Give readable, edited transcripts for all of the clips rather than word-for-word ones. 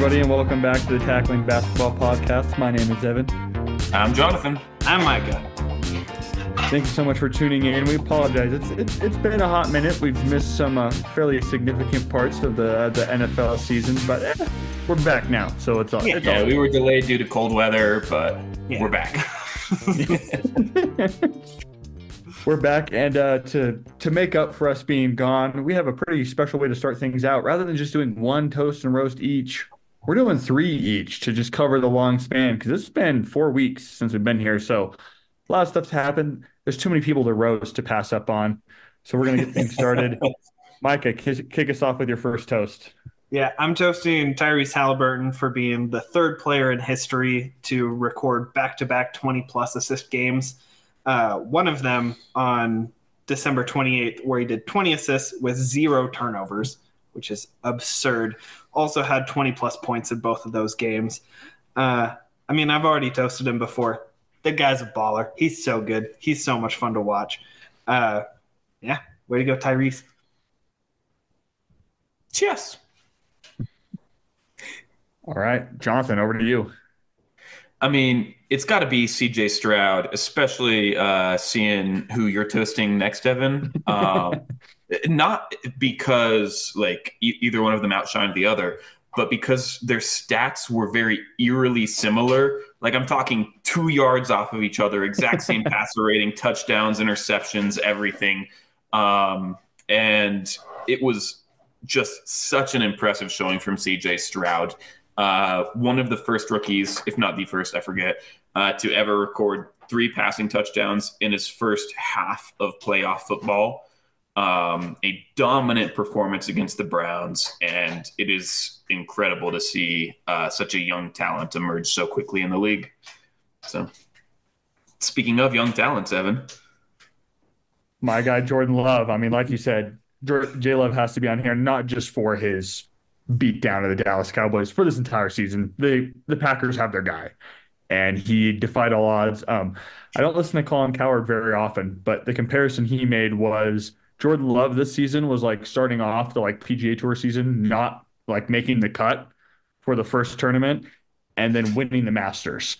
everybody, and welcome back to the Tackling Basketball Podcast. My name is Evan. I'm Jonathan. I'm Micah. Thank you so much for tuning in. We apologize. It's been a hot minute. We've missed some fairly significant parts of the NFL season, but we're back now, so it's all. We were delayed due to cold weather, but we're back. We're back, and to make up for us being gone, we have a pretty special way to start things out. Rather than just doing one toast and roast each, we're doing three each to just cover the long span, because it's been 4 weeks since we've been here, so a lot of stuff's happened. There's too many people to roast to pass up on, so we're going to get things started. Micah, kick us off with your first toast. Yeah, I'm toasting Tyrese Halliburton for being the third player in history to record back-to-back 20-plus assist games. One of them on December 28th, where he did 20 assists with 0 turnovers, which is absurd. Also had 20-plus points in both of those games. I've already toasted him before. The guy's a baller. He's so good. He's so much fun to watch. Way to go, Tyrese. Cheers. All right, Jonathan, over to you. It's got to be CJ Stroud, especially seeing who you're toasting next, Evan. Not because either one of them outshined the other, but because their stats were very eerily similar. I'm talking 2 yards off of each other, exact same passer rating, touchdowns, interceptions, everything. And it was just such an impressive showing from CJ Stroud. One of the first rookies, if not the first, I forget, to ever record 3 passing touchdowns in his first half of playoff football. A dominant performance against the Browns, and it is incredible to see such a young talent emerge so quickly in the league. So, speaking of young talents, Evan. My guy, Jordan Love. Like you said, J-Love has to be on here, not just for his beat down of the Dallas Cowboys for this entire season. The Packers have their guy, and he defied all odds. I don't listen to Colin Cowherd very often, but the comparison he made was Jordan Love this season was starting off the PGA Tour season, not making the cut for the first tournament and then winning the Masters.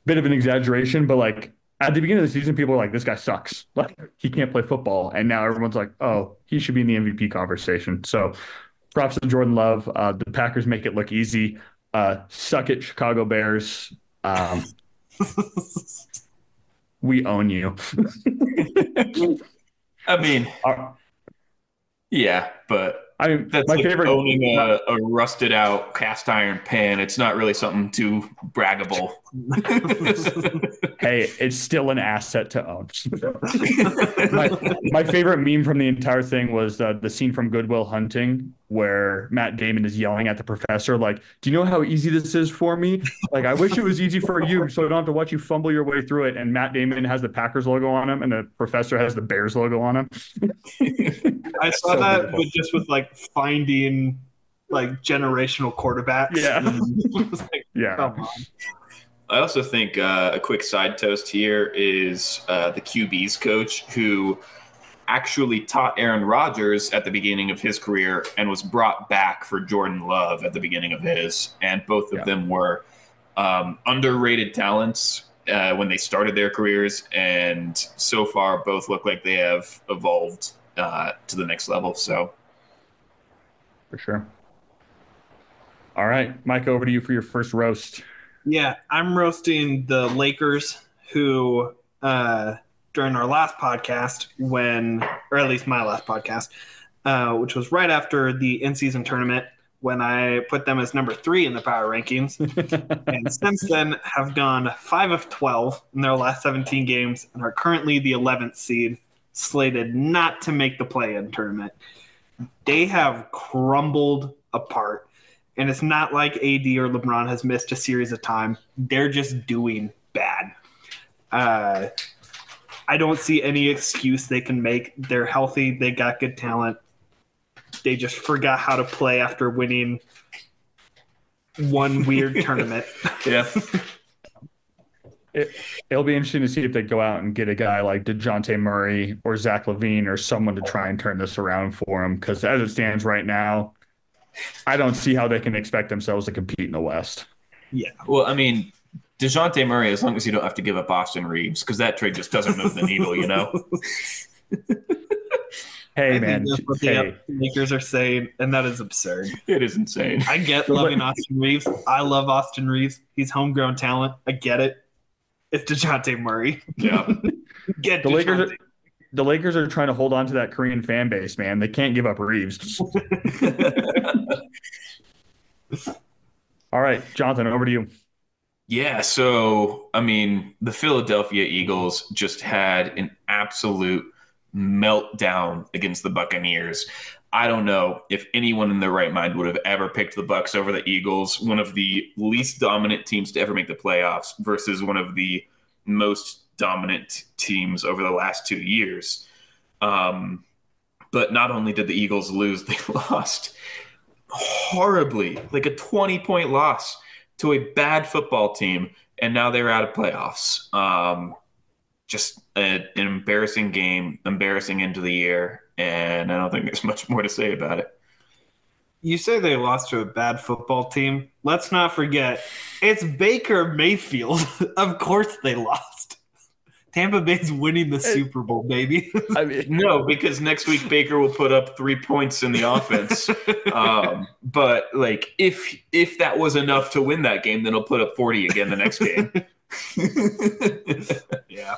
Bit of an exaggeration, but at the beginning of the season, people were like, this guy sucks. He can't play football. And now everyone's like, oh, he should be in the MVP conversation. So props to Jordan Love. The Packers make it look easy. Suck it, Chicago Bears. We own you. Yeah, but that's my favorite owning a rusted out cast iron pan. It's not really something too braggable. Hey, it's still an asset to own. my favorite meme from the entire thing was the scene from Good Will Hunting where Matt Damon is yelling at the professor, do you know how easy this is for me? I wish it was easy for you so I don't have to watch you fumble your way through it. And Matt Damon has the Packers logo on him and the professor has the Bears logo on him. I saw so that beautiful. with finding generational quarterbacks. Yeah. Come on. I also think a quick side toast here is the QB's coach who actually taught Aaron Rodgers at the beginning of his career and was brought back for Jordan Love at the beginning of his. And both of them were underrated talents when they started their careers. And so far, both look like they have evolved to the next level. So, for sure. All right, Mike, over to you for your first roast. Yeah, I'm roasting the Lakers who, during our last podcast, or at least my last podcast, which was right after the in-season tournament, when I put them as number 3 in the power rankings, and since then have gone 5 of 12 in their last 17 games and are currently the 11th seed, slated not to make the play-in tournament. They have crumbled apart. And it's not like AD or LeBron has missed a series of time. They're just doing bad. I don't see any excuse they can make. They're healthy. They got good talent. They just forgot how to play after winning one weird tournament. Yeah. It'll be interesting to see if they go out and get a guy like DeJounte Murray or Zach LaVine or someone to try and turn this around for them. Because as it stands right now, I don't see how they can expect themselves to compete in the West. Yeah. Well, I mean, DeJounte Murray, as long as you don't have to give up Austin Reeves, because that trade just doesn't move the needle, you know? Hey, I think man. that's what the Hey, Lakers are saying, and that is absurd. It is insane. I get The La- loving Austin Reeves. I love Austin Reeves. He's homegrown talent. I get it. It's DeJounte Murray. Yeah. Get the Lakers DeJounte. are, the Lakers are trying to hold on to that Korean fan base, man. They can't give up Reeves. All right, Jonathan, over to you. Yeah, so I mean, the Philadelphia Eagles just had an absolute meltdown against the Buccaneers. I don't know if anyone in their right mind would have ever picked the Bucs over the Eagles, one of the least dominant teams to ever make the playoffs versus one of the most dominant teams over the last 2 years. Um, but not only did the Eagles lose, they lost horribly, like a 20-point loss to a bad football team, and now they're out of playoffs. Just an embarrassing game, embarrassing end of the year, and I don't think there's much more to say about it. You say they lost to a bad football team. Let's not forget, it's Baker Mayfield. Of course they lost. Tampa Bay's winning the Super Bowl, baby. I mean, No, because next week Baker will put up 3 points in the offense. But like, if that was enough to win that game, then he'll put up 40 again the next game. Yeah.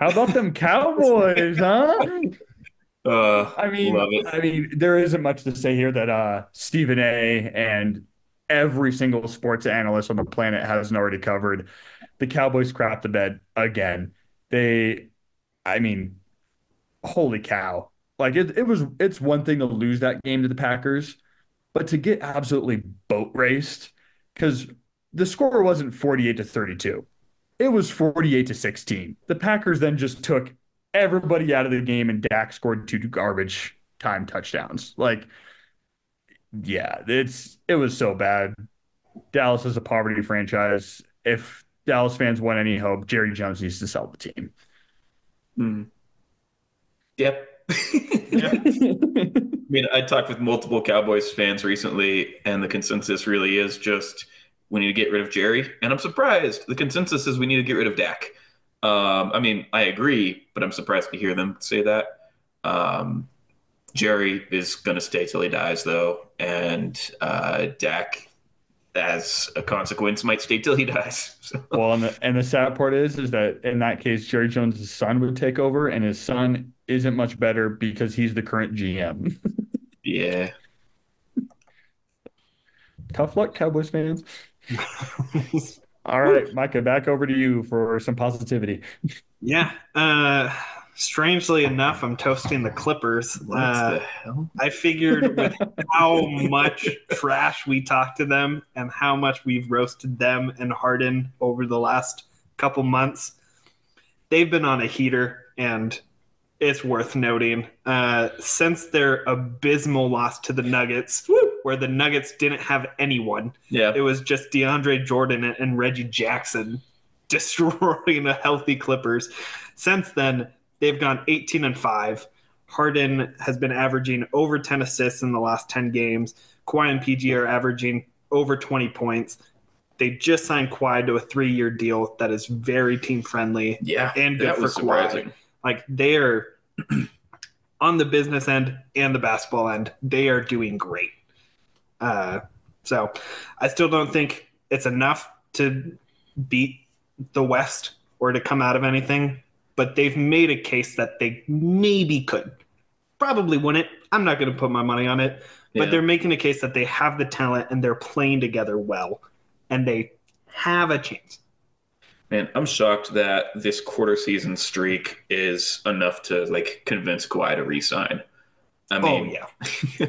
how about them Cowboys, huh? I Love mean, it. I mean, there isn't much to say here that Stephen A. and every single sports analyst on the planet hasn't already covered. The Cowboys crap the bed again. They, I mean, holy cow. Like it's one thing to lose that game to the Packers, but to get absolutely boat raced, because the score wasn't 48-32. It was 48-16. The Packers then just took everybody out of the game and Dak scored two garbage time touchdowns. Like, yeah, it was so bad. Dallas is a poverty franchise. If Dallas fans want any hope, Jerry Jones needs to sell the team. Mm. Yep. Yeah. I mean, I talked with multiple Cowboys fans recently, and the consensus really is just we need to get rid of Jerry. And I'm surprised. The consensus is we need to get rid of Dak. I mean, I agree, but I'm surprised to hear them say that. Um, Jerry is going to stay till he dies, though, and Dak, as a consequence, might stay till he dies. So, Well, and the sad part is that in that case, Jerry Jones' son would take over, and his son isn't much better because he's the current GM. yeah. Tough luck, Cowboys fans. All right, Micah, back over to you for some positivity. Yeah. Strangely enough, I'm toasting the Clippers. What the hell? I figured with how much trash we talked to them and how much we've roasted them and Harden over the last couple months, they've been on a heater, and it's worth noting. Since their abysmal loss to the Nuggets, where the Nuggets didn't have anyone, Yeah. it was just DeAndre Jordan and Reggie Jackson destroying a healthy Clippers. Since then, they've gone 18-5. Harden has been averaging over 10 assists in the last 10 games. Kawhi and PG are averaging over 20 points. They just signed Kawhi to a 3-year deal that is very team friendly Yeah. and good That for was Kawhi. surprising. Like, they are on the business end and the basketball end, they are doing great. So I still don't think it's enough to beat the West or to come out of anything, but they've made a case that they maybe could. Probably wouldn't. I'm not going to put my money on it, but Yeah. they're making a case that they have the talent and they're playing together well, and they have a chance. Man, I'm shocked that this quarter season streak is enough to like convince Kawhi to resign. I mean, yeah.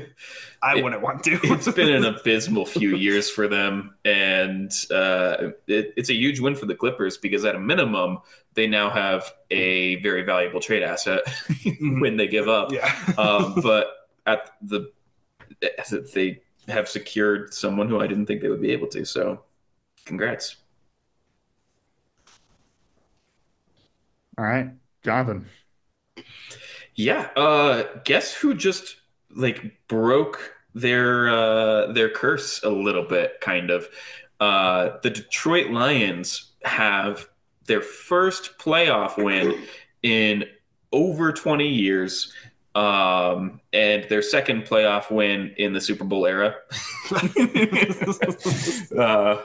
I wouldn't want to. It's been an abysmal few years for them, and it's a huge win for the Clippers because at a minimum, they now have a very valuable trade asset when they give up. Yeah. But they have secured someone who I didn't think they would be able to. So, congrats. All right, Jonathan. Yeah. Guess who just like broke their curse a little bit, kind of. The Detroit Lions have their first playoff win in over 20 years, and their second playoff win in the Super Bowl era. uh,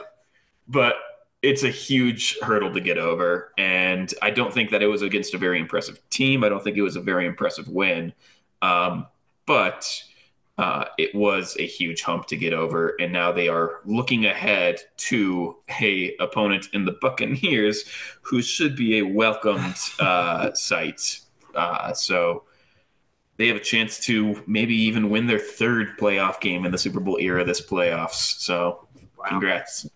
but it's a huge hurdle to get over. And I don't think that it was against a very impressive team. I don't think it was a very impressive win. But it was a huge hump to get over. And now they are looking ahead to a opponent in the Buccaneers who should be a welcomed sight. So they have a chance to maybe even win their third playoff game in the Super Bowl era this playoffs. So congrats.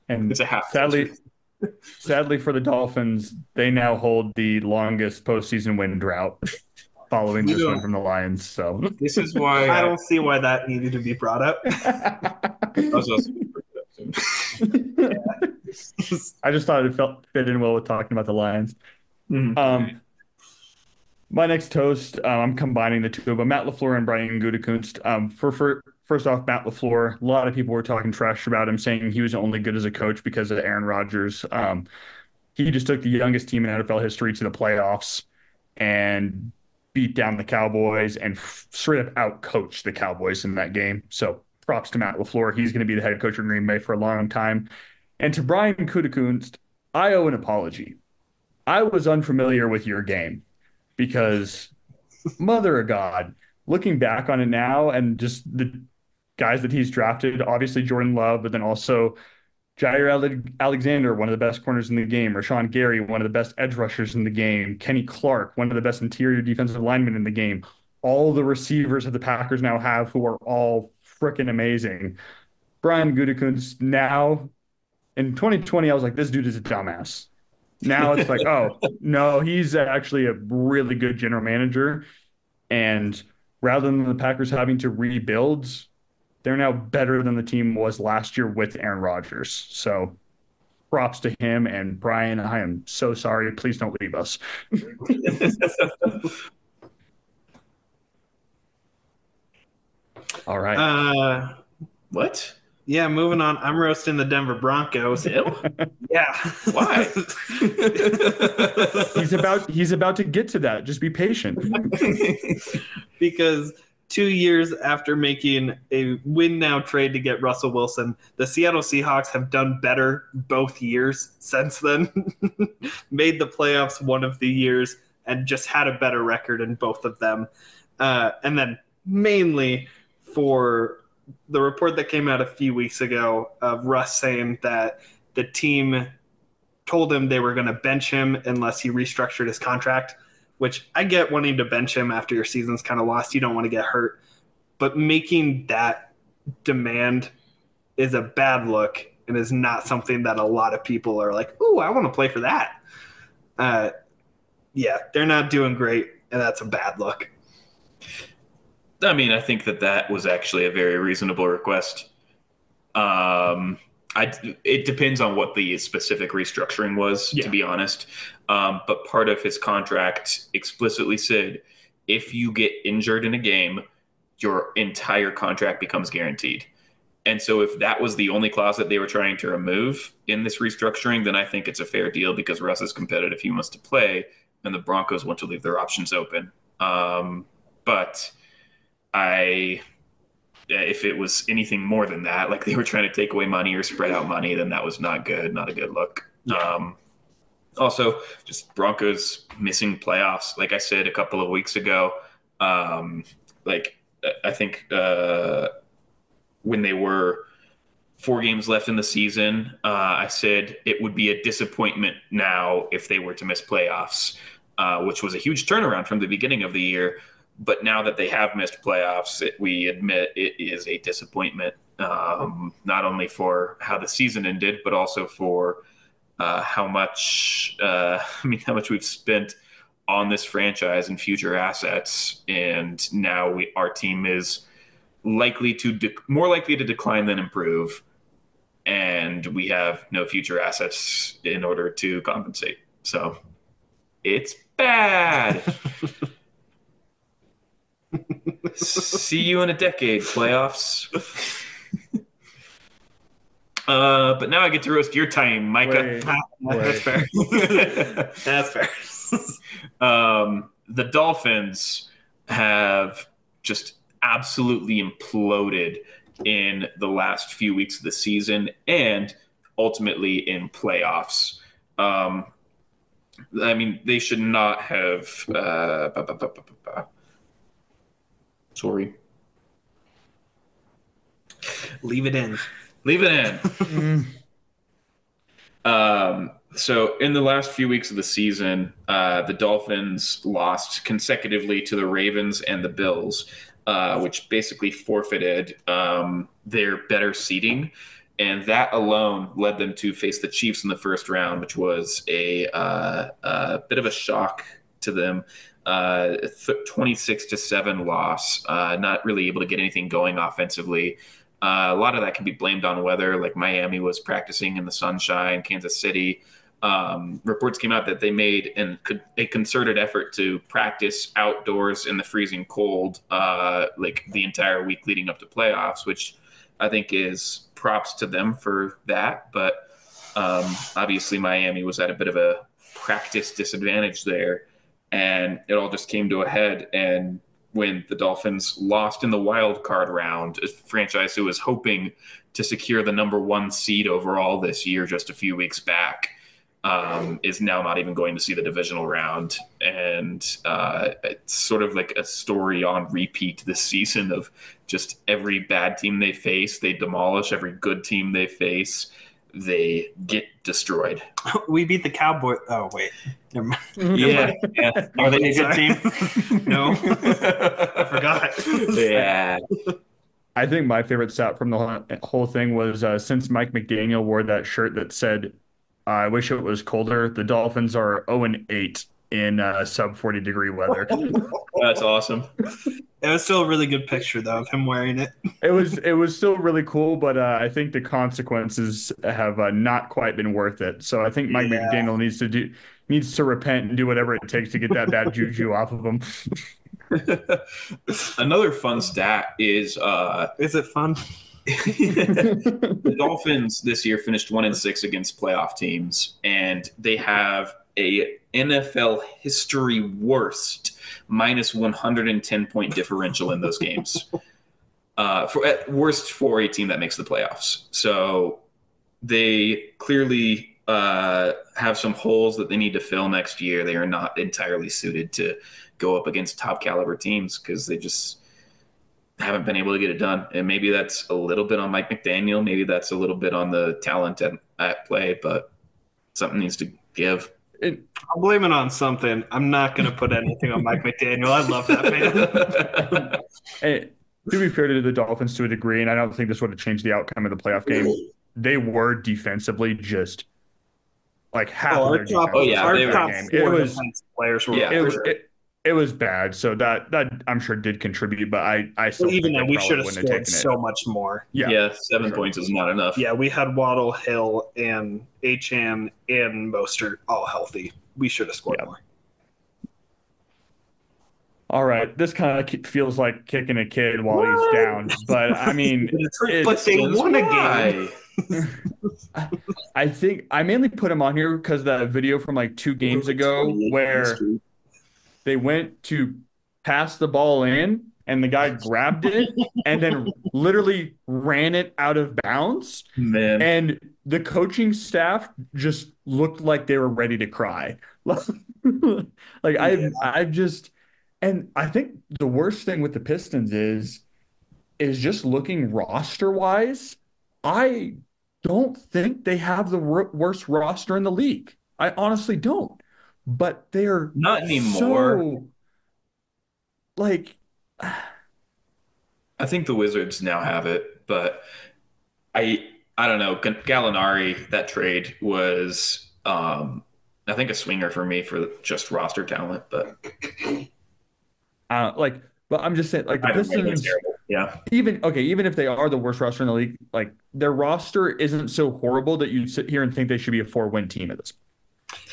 And It's a half sadly for the Dolphins, they now hold the longest postseason win drought following this win from the Lions. So this is why I don't see why that needed to be brought up. I just thought it fit in well with talking about the Lions. Mhm. My next toast, I'm combining the two of them, Matt LaFleur and Brian Gutekunst. First off, Matt LaFleur, a lot of people were talking trash about him, saying he was only good as a coach because of Aaron Rodgers. He just took the youngest team in NFL history to the playoffs and beat down the Cowboys and straight up out-coached the Cowboys in that game. So props to Matt LaFleur. He's going to be the head coach of Green Bay for a long time. And to Brian Gutekunst, I owe an apology. I was unfamiliar with your game because, mother of God, looking back on it now and just the guys that he's drafted, obviously Jordan Love, but then also Jair Alexander, one of the best corners in the game, Rashawn Gary, one of the best edge rushers in the game, Kenny Clark, one of the best interior defensive linemen in the game, all the receivers that the Packers now have who are all freaking amazing. Brian Gutekunst now, in 2020, I was like, this dude is a dumbass. Now it's like, oh, no, he's actually a really good general manager. And rather than the Packers having to rebuild, they're now better than the team was last year with Aaron Rodgers. So props to him. And Brian, I am so sorry. Please don't leave us. All right. What? Yeah, moving on. I'm roasting the Denver Broncos. Ew? Yeah. Why? He's about to get to that. Just be patient. Because 2 years after making a win now trade to get Russell Wilson, the Seattle Seahawks have done better both years since then. Made the playoffs one of the years and just had a better record in both of them. And then mainly for the report that came out a few weeks ago of Russ saying that the team told him they were going to bench him unless he restructured his contract, which I get wanting to bench him after your season's kind of lost. You don't want to get hurt. But making that demand is a bad look and is not something that a lot of people are like, ooh, I want to play for that. Yeah, they're not doing great, and that's a bad look. I mean, I think that was actually a very reasonable request. It depends on what the specific restructuring was, to be honest. But part of his contract explicitly said, if you get injured in a game, your entire contract becomes guaranteed. And so if that was the only clause that they were trying to remove in this restructuring, then I think it's a fair deal because Russ is competitive. He wants to play, and the Broncos want to leave their options open. But if it was anything more than that, like they were trying to take away money or spread out money, then that was not good, not a good look. Yeah. Also, just Broncos missing playoffs. Like I said a couple of weeks ago, I think when they were 4 games left in the season, I said it would be a disappointment now if they were to miss playoffs, which was a huge turnaround from the beginning of the year. But now that they have missed playoffs, we admit it is a disappointment, not only for how the season ended, but also for how much we've spent on this franchise and future assets. And now our team is more likely to decline than improve. And we have no future assets in order to compensate. So It's bad. See you in a decade, playoffs. But now I get to roast your time, Micah. That's fair. That's fair. The Dolphins have just absolutely imploded in the last few weeks of the season and ultimately in playoffs. I mean, they should not have. Sorry. Leave it in. Leave it in. So in the last few weeks of the season, the Dolphins lost consecutively to the Ravens and the Bills, which basically forfeited their better seeding. And that alone led them to face the Chiefs in the first round, which was a bit of a shock to them. 26-7 loss, not really able to get anything going offensively. A lot of that can be blamed on weather, like Miami was practicing in the sunshine, Kansas City. Reports came out that they made a concerted effort to practice outdoors in the freezing cold, like the entire week leading up to playoffs, which I think is props to them for that. But obviously Miami was at a bit of a practice disadvantage there, and it all just came to a head. And when the Dolphins lost in the wild card round, a franchise who was hoping to secure the number 1 seed overall this year just a few weeks back, is now not even going to see the divisional round. And it's sort of like a story on repeat this season of just every bad team they face, they demolish. Every good team they face, they get destroyed. We beat the Cowboys. Oh, wait. Never mind. Yeah. Are they a good team? No. I forgot. Yeah. I think my favorite stat from the whole thing was since Mike McDaniel wore that shirt that said, I wish it was colder, the Dolphins are 0-8 in sub 40-degree weather. That's awesome. It was still a really good picture, though, of him wearing it. It was still really cool, but I think the consequences have not quite been worth it. So I think Mike McDaniel needs to repent and do whatever it takes to get that bad juju off of him. Another fun stat is it fun? The Dolphins this year finished 1-6 against playoff teams, and they have a NFL history worst minus 110 point differential in those games. At worst for a team that makes the playoffs. So they clearly have some holes that they need to fill next year. They are not entirely suited to go up against top caliber teams because they just haven't been able to get it done. And maybe that's a little bit on Mike McDaniel. Maybe that's a little bit on the talent at play, but something needs to give. I'll blame it on something. I'm not going to put anything on Mike McDaniel. I love that man. Hey, to be fair to the Dolphins to a degree, and I don't think this would have changed the outcome of the playoff game, they were defensively just like half of their defense. Our top game. Defense players were it was bad, so that I'm sure did contribute, but I still even then we should have scored so much more. Yeah, 7 points is not enough. Yeah, we had Waddle, Hill, and Achane and Mostert all healthy. We should have scored more. All right, this kind of feels like kicking a kid while he's down, but I mean, but they won a game. I think I mainly put him on here because that video from like 2 games ago where they went to pass the ball in and the guy grabbed it and then literally ran it out of bounds. Man. And the coaching staff just looked like they were ready to cry. I've just, and I think the worst thing with the Pistons is just looking roster wise. I don't think they have the worst roster in the league. I honestly don't. But they're not anymore. So, like, I think the Wizards now have it, but I don't know. Gallinari, that trade was, I think, a swinger for me for just roster talent. But but I'm just saying, like the Pistons, even if they are the worst roster in the league, like their roster isn't so horrible that you sit here and think they should be a 4-win team at this point.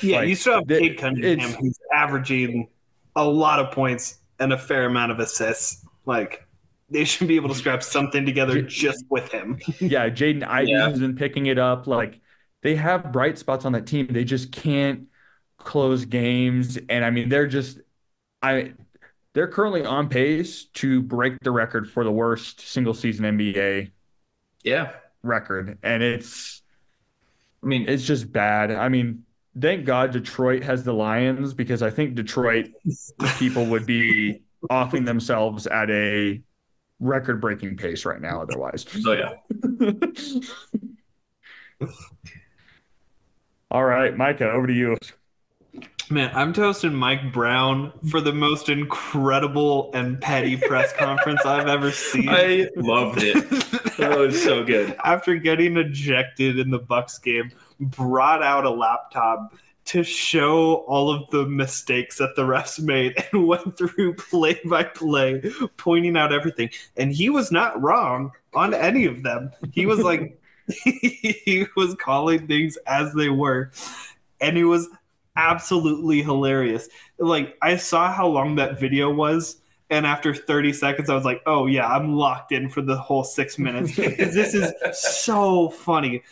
Yeah, Like you still have Cade Cunningham, it's who's averaging a lot of points and a fair amount of assists. Like, they should be able to scrap something together just with him. yeah, Jaden Yeah. Ivey's been picking it up. Like they have bright spots on that team. They just can't close games. And I mean, I they're currently on pace to break the record for the worst single season NBA Yeah. record. And I mean, it's just bad. I mean, thank God Detroit has the Lions because I think Detroit people would be offing themselves at a record-breaking pace right now otherwise. oh yeah. All right, Micah, over to you. Man, I'm toasting Mike Brown for the most incredible and petty press conference I've ever seen. I loved it. That was so good. After getting ejected in the Bucks game, brought out a laptop to show all of the mistakes that the refs made and went through play by play, pointing out everything. And he was not wrong on any of them. He was like, he was calling things as they were. And it was absolutely hilarious. Like, I saw how long that video was. And after 30 seconds, I was like, oh, yeah, I'm locked in for the whole 6 minutes. Because this is so funny.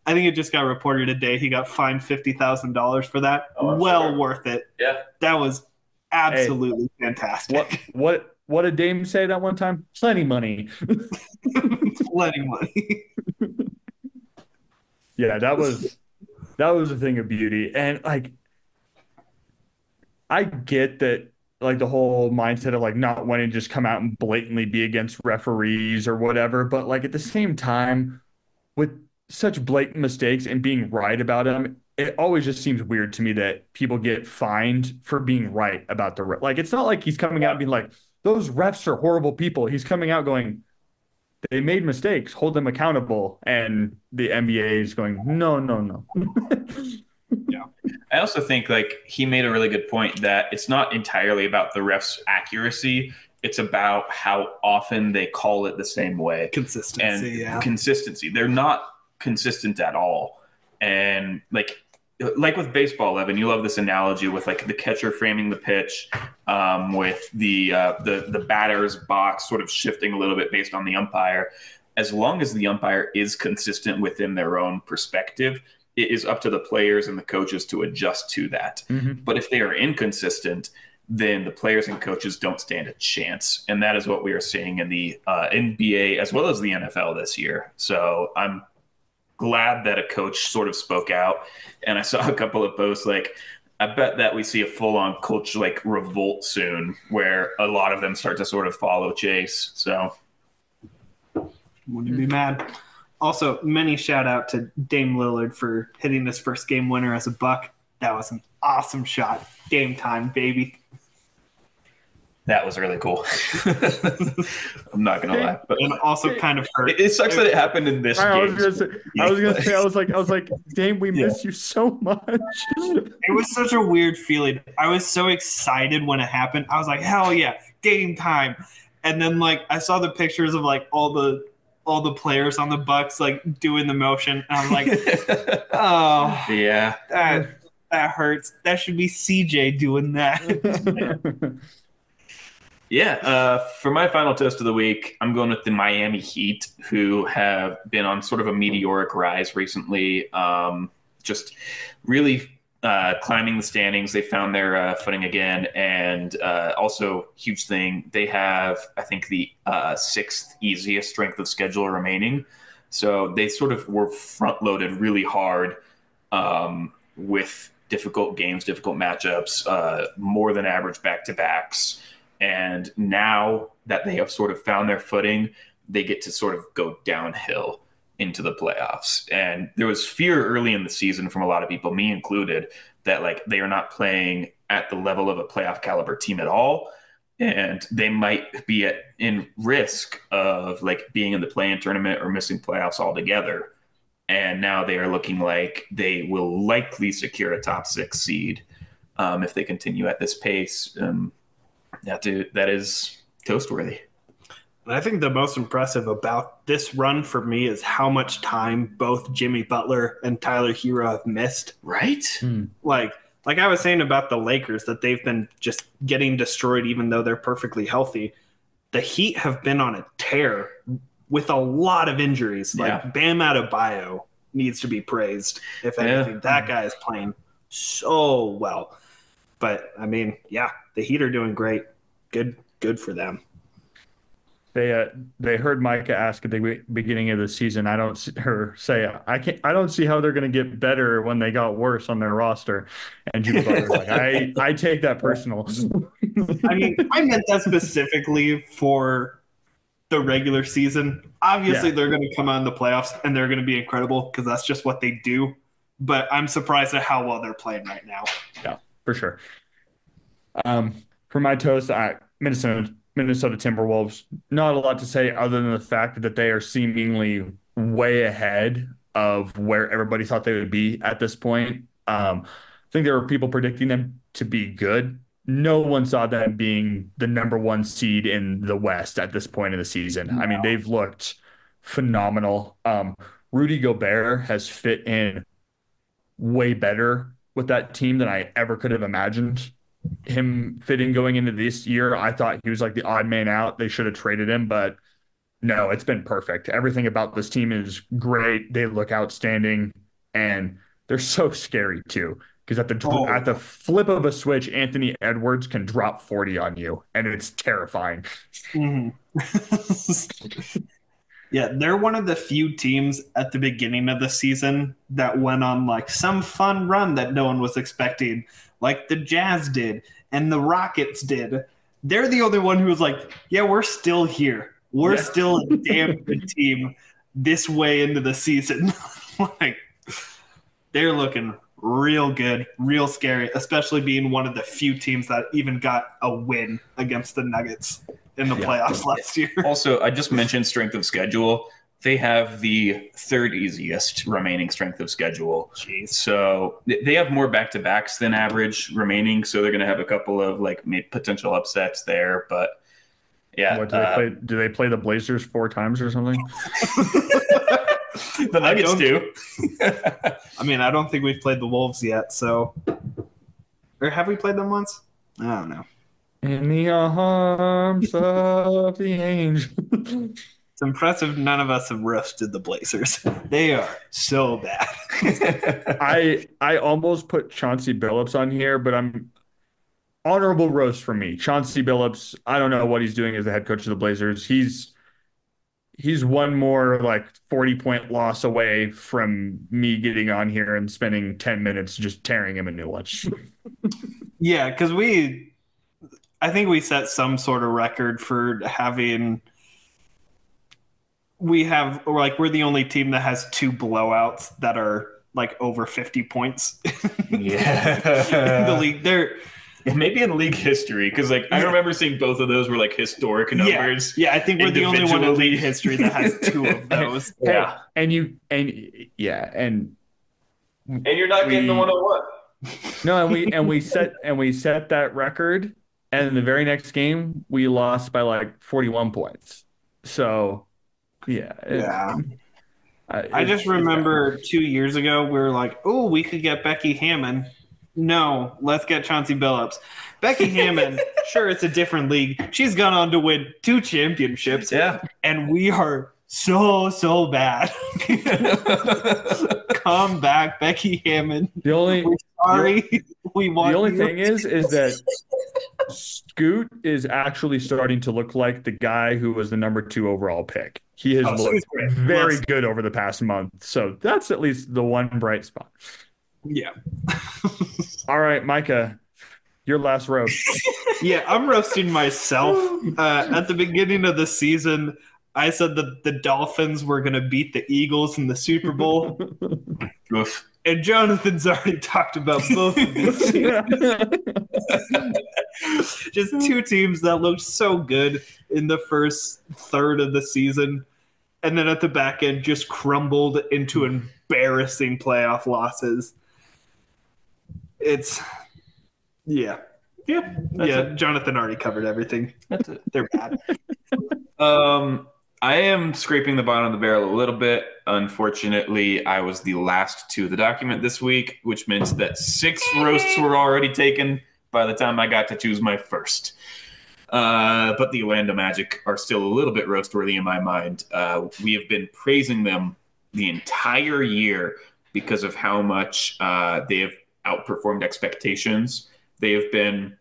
I think it just got reported today. He got fined $50,000 for that. Oh, well sure. worth it. Yeah. That was absolutely fantastic. What did Dame say that one time? Plenty money. Plenty money. Yeah, that was a thing of beauty. And like I get that like the whole mindset of like not wanting to just come out and blatantly be against referees or whatever, but like at the same time, with such blatant mistakes and being right about them, it always just seems weird to me that people get fined for being right about like it's not like he's coming out and being like those refs are horrible people. He's coming out going they made mistakes, hold them accountable, and the NBA is going no, no, no. Yeah. I also think like he made a really good point that it's not entirely about the refs' accuracy. It's about how often they call it the same way. Consistency, yeah. Consistency. They're not consistent at all. And like with baseball, Evan, you love this analogy with like the catcher framing the pitch, with the batter's box sort of shifting a little bit based on the umpire. As long as the umpire is consistent within their own perspective, it is up to the players and the coaches to adjust to that. Mm-hmm. But if they are inconsistent, then the players and coaches don't stand a chance. And that is what we are seeing in the NBA as well as the NFL this year. So I'm glad that a coach sort of spoke out. And I saw a couple of posts like, I bet that we see a full-on culture like revolt soon where a lot of them start to sort of follow chase. So wouldn't be mad. Also, many shout out to Dame Lillard for hitting his first game winner as a Buck. That was an awesome shot. Game time, baby. that was really cool. I'm not gonna lie, but And also kind of hurt. it sucks that it happened in this game. I was like, Dame, we miss you so much. It was such a weird feeling. I was so excited when it happened. I was like, hell yeah, Dame time. And then like I saw the pictures of like all the players on the Bucks like doing the motion. And I'm like, oh Yeah. that hurts. That should be CJ doing that. Yeah, for my final toast of the week, I'm going with the Miami Heat, who have been on sort of a meteoric rise recently. Just really climbing the standings. They found their footing again. And also, huge thing, they have, I think, the sixth easiest strength of schedule remaining. So they sort of were front-loaded really hard with difficult games, difficult matchups, more than average back-to-backs. And now that they have sort of found their footing, they get to sort of go downhill into the playoffs. And there was fear early in the season from a lot of people, me included, that like they are not playing at the level of a playoff caliber team at all. And they might be in risk of like being in the play-in tournament or missing playoffs altogether. And now they are looking like they will likely secure a top 6 seed if they continue at this pace. That is toast worthy. And I think the most impressive about this run for me is how much time both Jimmy Butler and Tyler Hero have missed. Right? Like I was saying about the Lakers, that they've been just getting destroyed even though they're perfectly healthy. The Heat have been on a tear with a lot of injuries. Like Bam Adebayo needs to be praised. If anything, that guy is playing so well. But I mean, yeah, the Heat are doing great. Good for them. They heard Micah ask at the beginning of the season. I don't see her say I don't see how they're going to get better when they got worse on their roster. And Jimmy Butler's like, I take that personal. I mean, I meant that specifically for the regular season. Obviously, they're going to come out in the playoffs and they're going to be incredible because that's just what they do. But I'm surprised at how well they're playing right now. Yeah, for sure. For my toast, Minnesota Timberwolves. Not a lot to say other than the fact that they are seemingly way ahead of where everybody thought they would be at this point. I think there were people predicting them to be good. No one saw them being the number one seed in the West at this point in the season. I mean, they've looked phenomenal. Rudy Gobert has fit in way better with that team than I ever could have imagined him fitting going into this year. I thought he was like the odd man out. They should have traded him, but no, it's been perfect. Everything about this team is great. They look outstanding, and they're so scary too. Because at the flip of a switch, Anthony Edwards can drop 40 on you, and it's terrifying. Mm-hmm. Yeah, they're one of the few teams at the beginning of the season that went on like some fun run that no one was expecting, like the Jazz did and the Rockets did. They're the only one who was like, yeah, we're still here. We're still a damn good team this way into the season. Like, they're looking real good, real scary, especially being one of the few teams that even got a win against the Nuggets in the playoffs last year. Also, I just mentioned strength of schedule. They have the third easiest remaining strength of schedule. Jeez. So they have more back-to-backs than average remaining, so they're going to have a couple of like potential upsets there. But yeah, what do they play the Blazers 4 times or something? The Nuggets do. I mean, I don't think we've played the Wolves yet, so or have we played them once? I don't know. In the arms of the angel. It's impressive none of us have roasted the Blazers. They are so bad. I almost put Chauncey Billups on here, but I'm honorable roast for me. Chauncey Billups, I don't know what he's doing as the head coach of the Blazers. He's one more like 40-point loss away from me getting on here and spending 10 minutes just tearing him a new one. Yeah, because I think we set some sort of record for having. We're the only team that has 2 blowouts that are like over 50 points. Yeah, in the league. Maybe in league history, because like I remember seeing both of those were like historic numbers. Yeah, I think we're the only one in league history that has 2 of those. Yeah, and you're not getting the 101. No, and we set that record, and in the very next game we lost by like 41 points. So I just remember 2 years ago we were like, oh, we could get Becky Hammon. No, let's get Chauncey Billups. Becky Hammon, sure, it's a different league. She's gone on to win 2 championships. Yeah. And we are so bad. Come back, Becky Hammon. We're sorry. We want the only you. thing is that Scoot is actually starting to look like the guy who was the number 2 overall pick. He has looked very good over the past month. So that's at least the one bright spot. Yeah. All right, Micah, your last roast. Yeah, I'm roasting myself. At the beginning of the season, I said that the Dolphins were going to beat the Eagles in the Super Bowl. Oof. And Jonathan's already talked about both of these teams. Just 2 teams that looked so good in the first third of the season. And then at the back end just crumbled into embarrassing playoff losses. Yeah. Jonathan already covered everything. That's it. They're bad. I am scraping the bottom of the barrel a little bit. Unfortunately, I was the last to the document this week, which meant that 6 roasts were already taken by the time I got to choose my first. But the Orlando Magic are still a little bit roast-worthy in my mind. We have been praising them the entire year because of how much they have outperformed expectations. They have been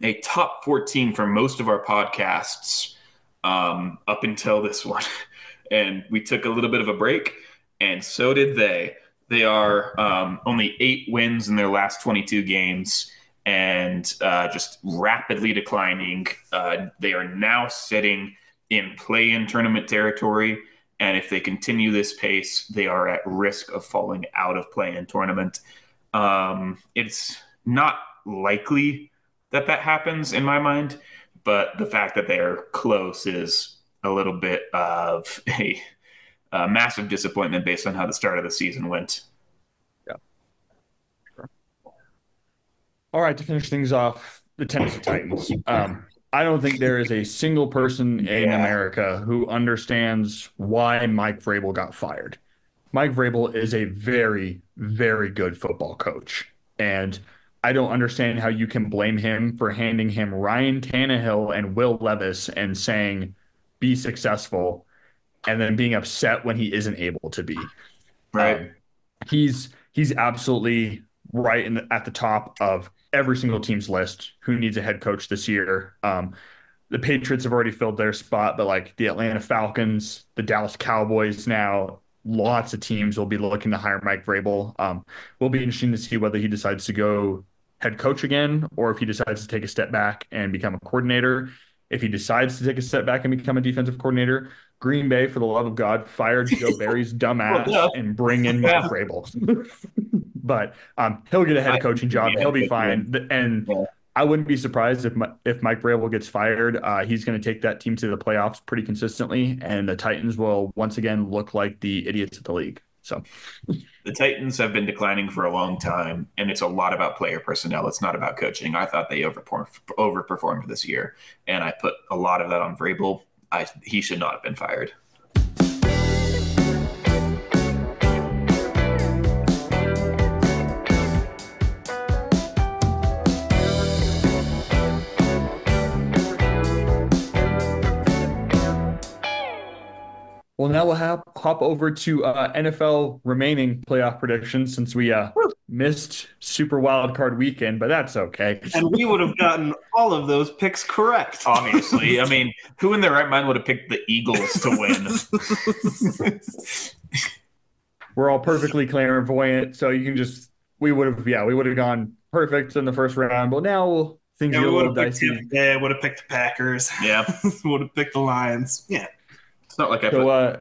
a top 14 for most of our podcasts up until this one. And we took a little bit of a break, and so did they. They are only 8 wins in their last 22 games and just rapidly declining. They are now sitting in play-in tournament territory, and if they continue this pace, they are at risk of falling out of play-in tournament. It's not likely that happens in my mind, but the fact that they are close is a little bit of a massive disappointment based on how the start of the season went. Yeah. Sure. All right, to finish things off, the Tennessee Titans. I don't think there is a single person in America who understands why Mike Vrabel got fired. Mike Vrabel is a very, very good football coach. And I don't understand how you can blame him for handing him Ryan Tannehill and Will Levis and saying, be successful, and then being upset when he isn't able to be. Right. He's absolutely right at the top of every single team's list who needs a head coach this year. The Patriots have already filled their spot, but like the Atlanta Falcons, the Dallas Cowboys now, lots of teams will be looking to hire Mike Vrabel. Will be interesting to see whether he decides to go head coach again or if he decides to take a step back and become a coordinator. If he decides to take a step back and become a defensive coordinator, Green Bay, for the love of God, fire Joe Barry's dumb ass and bring in Mike Vrabel. But he'll get a head coaching job. He'll be fine. And I wouldn't be surprised if Mike Vrabel gets fired. He's going to take that team to the playoffs pretty consistently, and the Titans will once again look like the idiots of the league. So the Titans have been declining for a long time, and it's a lot about player personnel. It's not about coaching. I thought they overperformed this year, and I put a lot of that on Vrabel. He should not have been fired. Well, now we'll hop over to NFL remaining playoff predictions since we missed Super Wild Card Weekend, but that's okay. And we would have gotten all of those picks correct. Obviously. I mean, who in their right mind would have picked the Eagles to win? We're all perfectly clairvoyant, so you can we would have gone perfect in the first round, but now things get a little dicey. Yeah, would have picked the Packers. Yeah. Would have picked the Lions. Yeah. It's not like I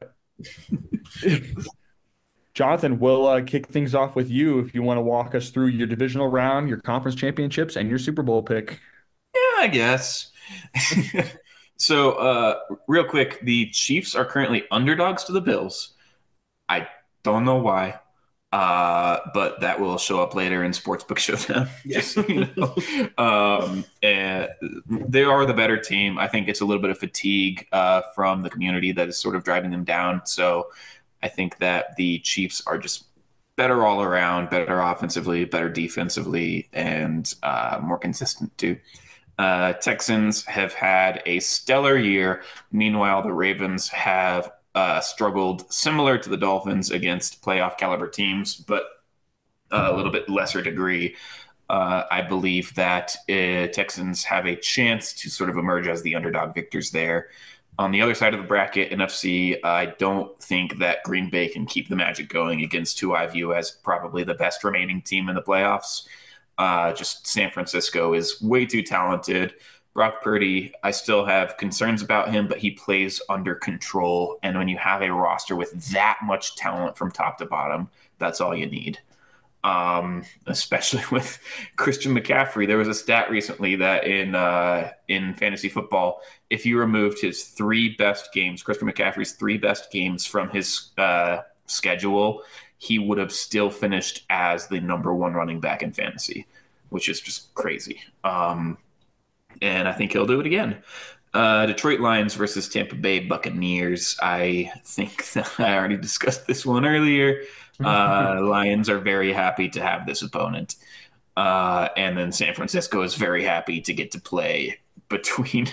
Jonathan, we'll kick things off with you if you want to walk us through your divisional round, your conference championships, and your Super Bowl pick. Yeah, I guess. So, real quick, the Chiefs are currently underdogs to the Bills. I don't know why, but that will show up later in Sportsbook Showdown. Just so you know. And they are the better team. I think it's a little bit of fatigue from the community that is sort of driving them down. So I think that the Chiefs are just better all around, better offensively, better defensively, and more consistent too. Texans have had a stellar year. Meanwhile, the Ravens have struggled similar to the Dolphins against playoff caliber teams, but a little bit lesser degree. I believe that Texans have a chance to sort of emerge as the underdog victors there. On the other side of the bracket, NFC, I don't think that Green Bay can keep the magic going against who I view as probably the best remaining team in the playoffs. Just San Francisco is way too talented. Brock Purdy, I still have concerns about him, but he plays under control. And when you have a roster with that much talent from top to bottom, that's all you need. Especially with Christian McCaffrey. There was a stat recently that in fantasy football, if you removed his 3 best games, Christian McCaffrey's 3 best games from his schedule, he would have still finished as the number 1 running back in fantasy, which is just crazy. And I think he'll do it again. Detroit Lions versus Tampa Bay Buccaneers. I think that I already discussed this one earlier. Lions are very happy to have this opponent. And then San Francisco is very happy to get to play between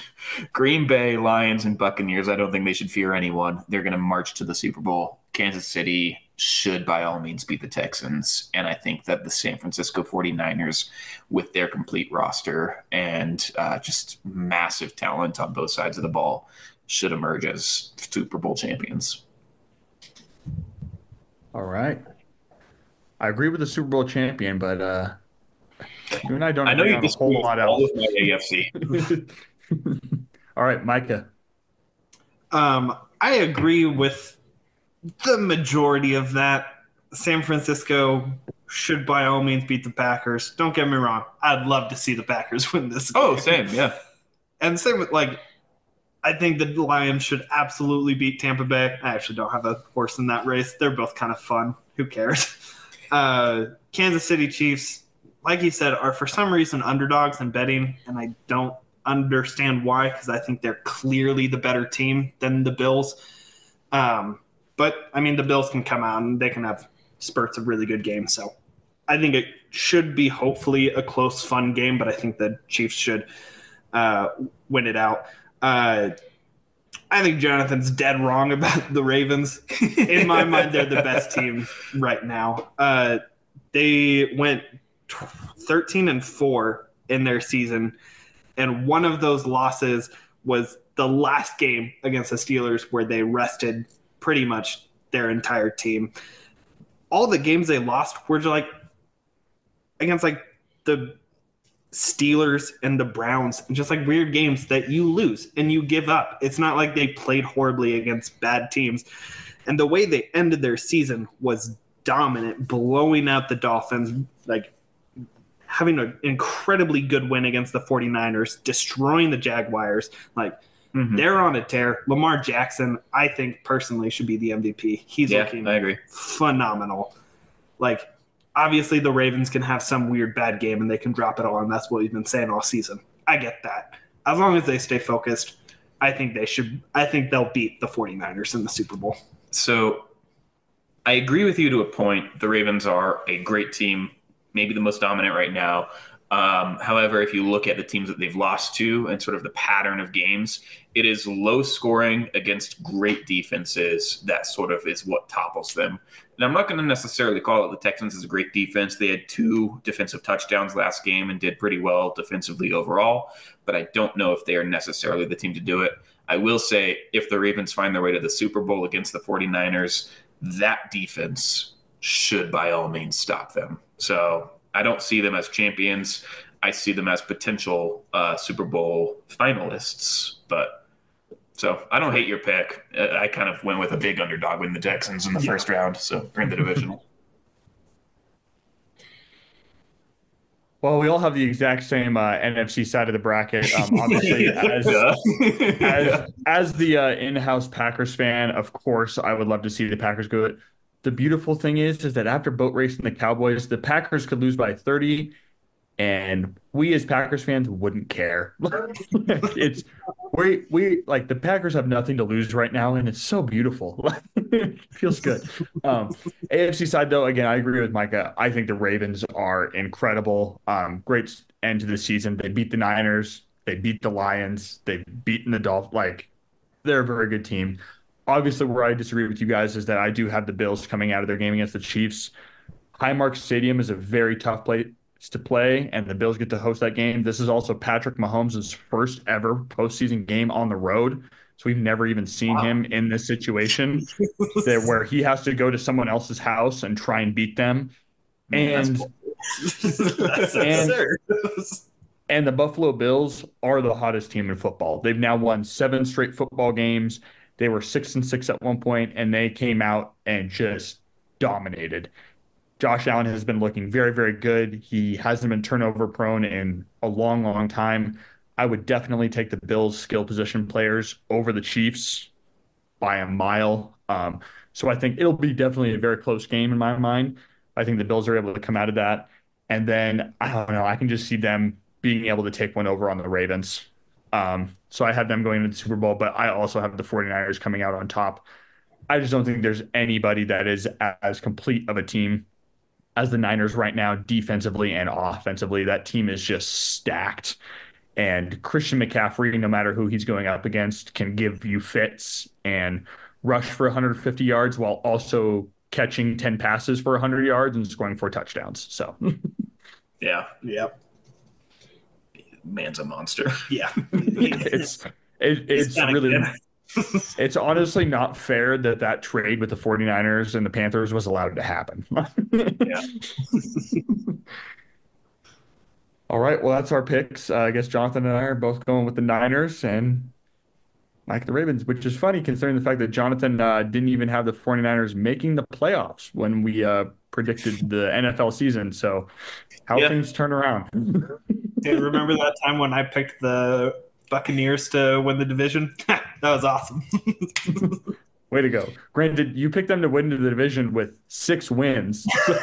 Green Bay, Lions, and Buccaneers. I don't think they should fear anyone. They're going to march to the Super Bowl. Kansas City should by all means beat the Texans. And I think that the San Francisco 49ers, with their complete roster and just massive talent on both sides of the ball, should emerge as Super Bowl champions. All right. I agree with the Super Bowl champion, but you and I don't I know agree you on a disagree whole with lot all else. of my AFC. All right, Micah. I agree with the majority of that. San Francisco should by all means beat the Packers. Don't get me wrong. I'd love to see the Packers win this game. Oh, same, yeah. And same with, I think the Lions should absolutely beat Tampa Bay. I actually don't have a horse in that race. They're both kind of fun. Who cares? Kansas City Chiefs, like you said, are for some reason underdogs in betting, and I don't understand why, because I think they're clearly the better team than the Bills. But, I mean, the Bills can come out and they can have spurts of really good games. So I think it should be hopefully a close, fun game, but I think the Chiefs should win it out. I think Jonathan's dead wrong about the Ravens. In my mind, they're the best team right now. They went 13-4 in their season, and one of those losses was the last game against the Steelers where they rested pretty much their entire team. All the games they lost were just against the Steelers and the Browns, and just weird games that you lose and you give up. It's not like they played horribly against bad teams. And the way they ended their season was dominant, blowing out the Dolphins, having an incredibly good win against the 49ers, destroying the Jaguars. They're on a tear. Lamar Jackson, I think personally, should be the MVP. He's looking I agree. phenomenal. Obviously the Ravens can have some weird bad game and they can drop it all, and that's what we've been saying all season. I get that. As long as they stay focused, I think they'll beat the 49ers in the Super Bowl. So I agree with you to a point. The Ravens are a great team, maybe the most dominant right now. However, if you look at the teams that they've lost to and sort of the pattern of games, it is low scoring against great defenses that sort of is what topples them. And I'm not going to necessarily call it the Texans as a great defense. They had 2 defensive touchdowns last game and did pretty well defensively overall, but I don't know if they are necessarily the team to do it. I will say if the Ravens find their way to the Super Bowl against the 49ers, that defense should by all means stop them. So I don't see them as champions. I see them as potential Super Bowl finalists. So I don't hate your pick. I kind of went with a big underdog in the Texans in the first round. So they're in the divisional. Well, we all have the exact same NFC side of the bracket. Obviously, as the in-house Packers fan, of course, I would love to see the Packers go it. The beautiful thing is that after boat racing the Cowboys, the Packers could lose by 30, and we as Packers fans wouldn't care. It's we the Packers have nothing to lose right now, and it's so beautiful. It feels good. AFC side though, again, I agree with Micah. I think the Ravens are incredible. Great end to the season. They beat the Niners. They beat the Lions. They've beaten the Dolphins. They're a very good team. Obviously, where I disagree with you guys is that I do have the Bills coming out of their game against the Chiefs. Highmark Stadium is a very tough place to play, and the Bills get to host that game. This is also Patrick Mahomes' first ever postseason game on the road. So we've never even seen him in this situation where he has to go to someone else's house and try and beat them. And, That's absurd. And the Buffalo Bills are the hottest team in football. They've now won 7 straight football games. They were 6-6 at one point, and they came out and just dominated. Josh Allen has been looking very, very good. He hasn't been turnover prone in a long, long time. I would definitely take the Bills' skill position players over the Chiefs by a mile. So I think it'll be definitely a very close game in my mind. I think the Bills are able to come out of that. And then, I don't know, I can just see them being able to take one over on the Ravens. So I had them going into the Super Bowl, but I also have the 49ers coming out on top. I just don't think there's anybody that is as complete of a team as the Niners right now, defensively and offensively. That team is just stacked. And Christian McCaffrey, no matter who he's going up against, can give you fits and rush for 150 yards while also catching 10 passes for 100 yards and scoring 4 touchdowns. So, Yeah. Yep. Man's a monster. Yeah. it's really it's honestly not fair that trade with the 49ers and the Panthers was allowed to happen. Yeah. All right, well, that's our picks. I guess Jonathan and I are both going with the Niners and Mike the Ravens, which is funny considering the fact that Jonathan didn't even have the 49ers making the playoffs when we predicted the NFL season. So how things turn around. Hey, remember that time when I picked the Buccaneers to win the division? That was awesome. Way to go. Granted, you picked them to win the division with 6 wins. So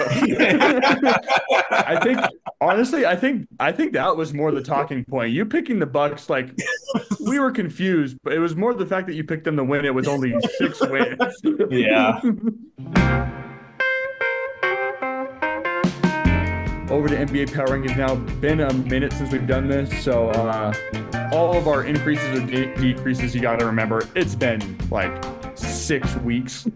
I think honestly, I think that was more the talking point. You picking the Bucks, like we were confused, but it was more the fact that you picked them to win it with only 6 wins. Yeah. Over to NBA Power Rankings now. Been a minute since we've done this, so all of our increases or decreases, you got to remember, it's been like 6 weeks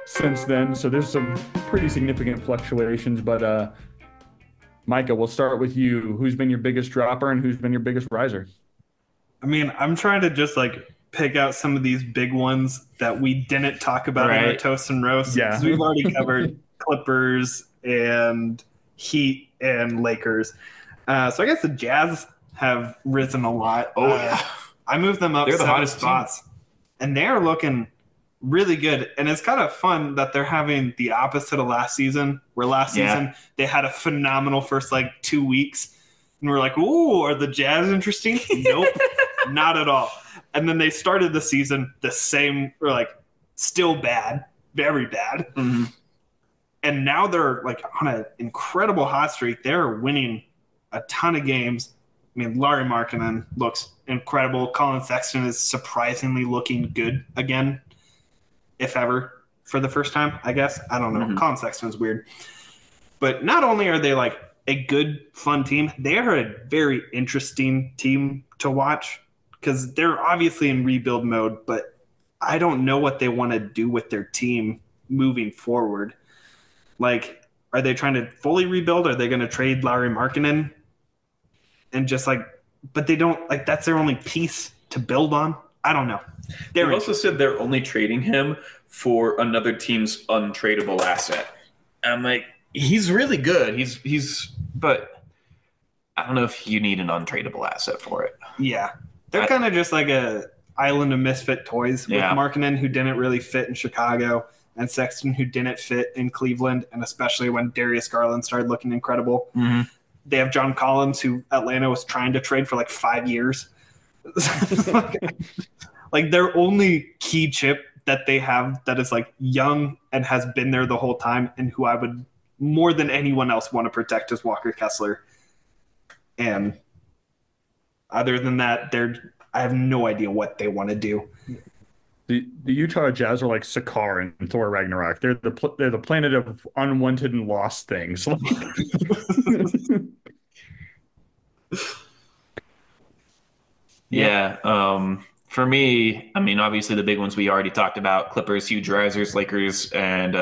since then, so there's some pretty significant fluctuations. But Micah, we'll start with you. Who's been your biggest dropper and who's been your biggest riser? I mean, I'm trying to just like pick out some of these big ones that we didn't talk about in our toast and roast. Yeah, because we've already covered Clippers and Heat and Lakers. So I guess the Jazz have risen a lot. I moved them up 7 spots, and they're looking really good. And it's kind of fun that they're having the opposite of last season, where last season they had a phenomenal first like 2 weeks, and we're like, "Ooh, are the Jazz interesting?" Nope, not at all. And then they started the season the same, or like still bad, very bad. Mm-hmm. And now they're like on an incredible hot streak. They're winning a ton of games. I mean, Lauri Markkanen looks incredible. Colin Sexton is surprisingly looking good again, if ever, for the first time, I guess. I don't know. Mm-hmm. Colin Sexton's weird. But not only are they like a good, fun team, they are a very interesting team to watch because they're obviously in rebuild mode, but I don't know what they want to do with their team moving forward. Like, are they trying to fully rebuild? Are they going to trade Lauri Markkanen? And just like, but they don't, like, that's their only piece to build on. I don't know. They also said they're only trading him for another team's untradeable asset. And I'm like, he's really good. But I don't know if you need an untradeable asset for it. Yeah. They're kind of just like a island of misfit toys with Markkanen, who didn't really fit in Chicago, and Sexton, who didn't fit in Cleveland, and especially when Darius Garland started looking incredible. Mm-hmm. They have John Collins, who Atlanta was trying to trade for like 5 years. Like their only key chip that they have that is like young and has been there the whole time, and who I would more than anyone else want to protect is Walker Kessler. And other than that, I have no idea what they want to do. The Utah Jazz are like Sakaar in Thor Ragnarok. They're the planet of unwanted and lost things. Yeah. For me, I mean, obviously the big ones we already talked about: Clippers, huge risers; Lakers and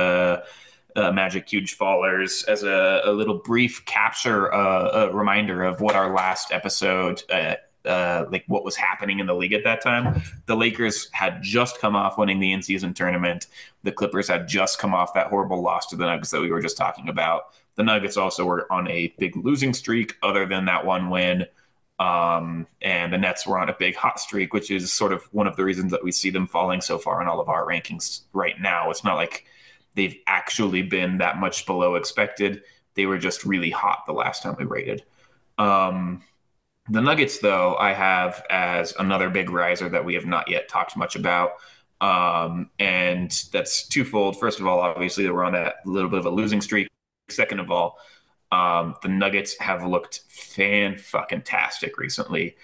Magic, huge fallers. As a little brief capture, a reminder of what our last episode. Like what was happening in the league at that time. The Lakers had just come off winning the in-season tournament. The Clippers had just come off that horrible loss to the Nuggets that we were just talking about. The Nuggets also were on a big losing streak other than that one win. And the Nets were on a big hot streak, which is sort of one of the reasons that we see them falling so far in all of our rankings right now. It's not like they've actually been that much below expected. They were just really hot the last time we rated. The Nuggets, though, I have as another big riser that we have not yet talked much about. And that's twofold. First of all, obviously, they were on that little bit of a losing streak. Second of all, the Nuggets have looked fan-fucking-tastic recently.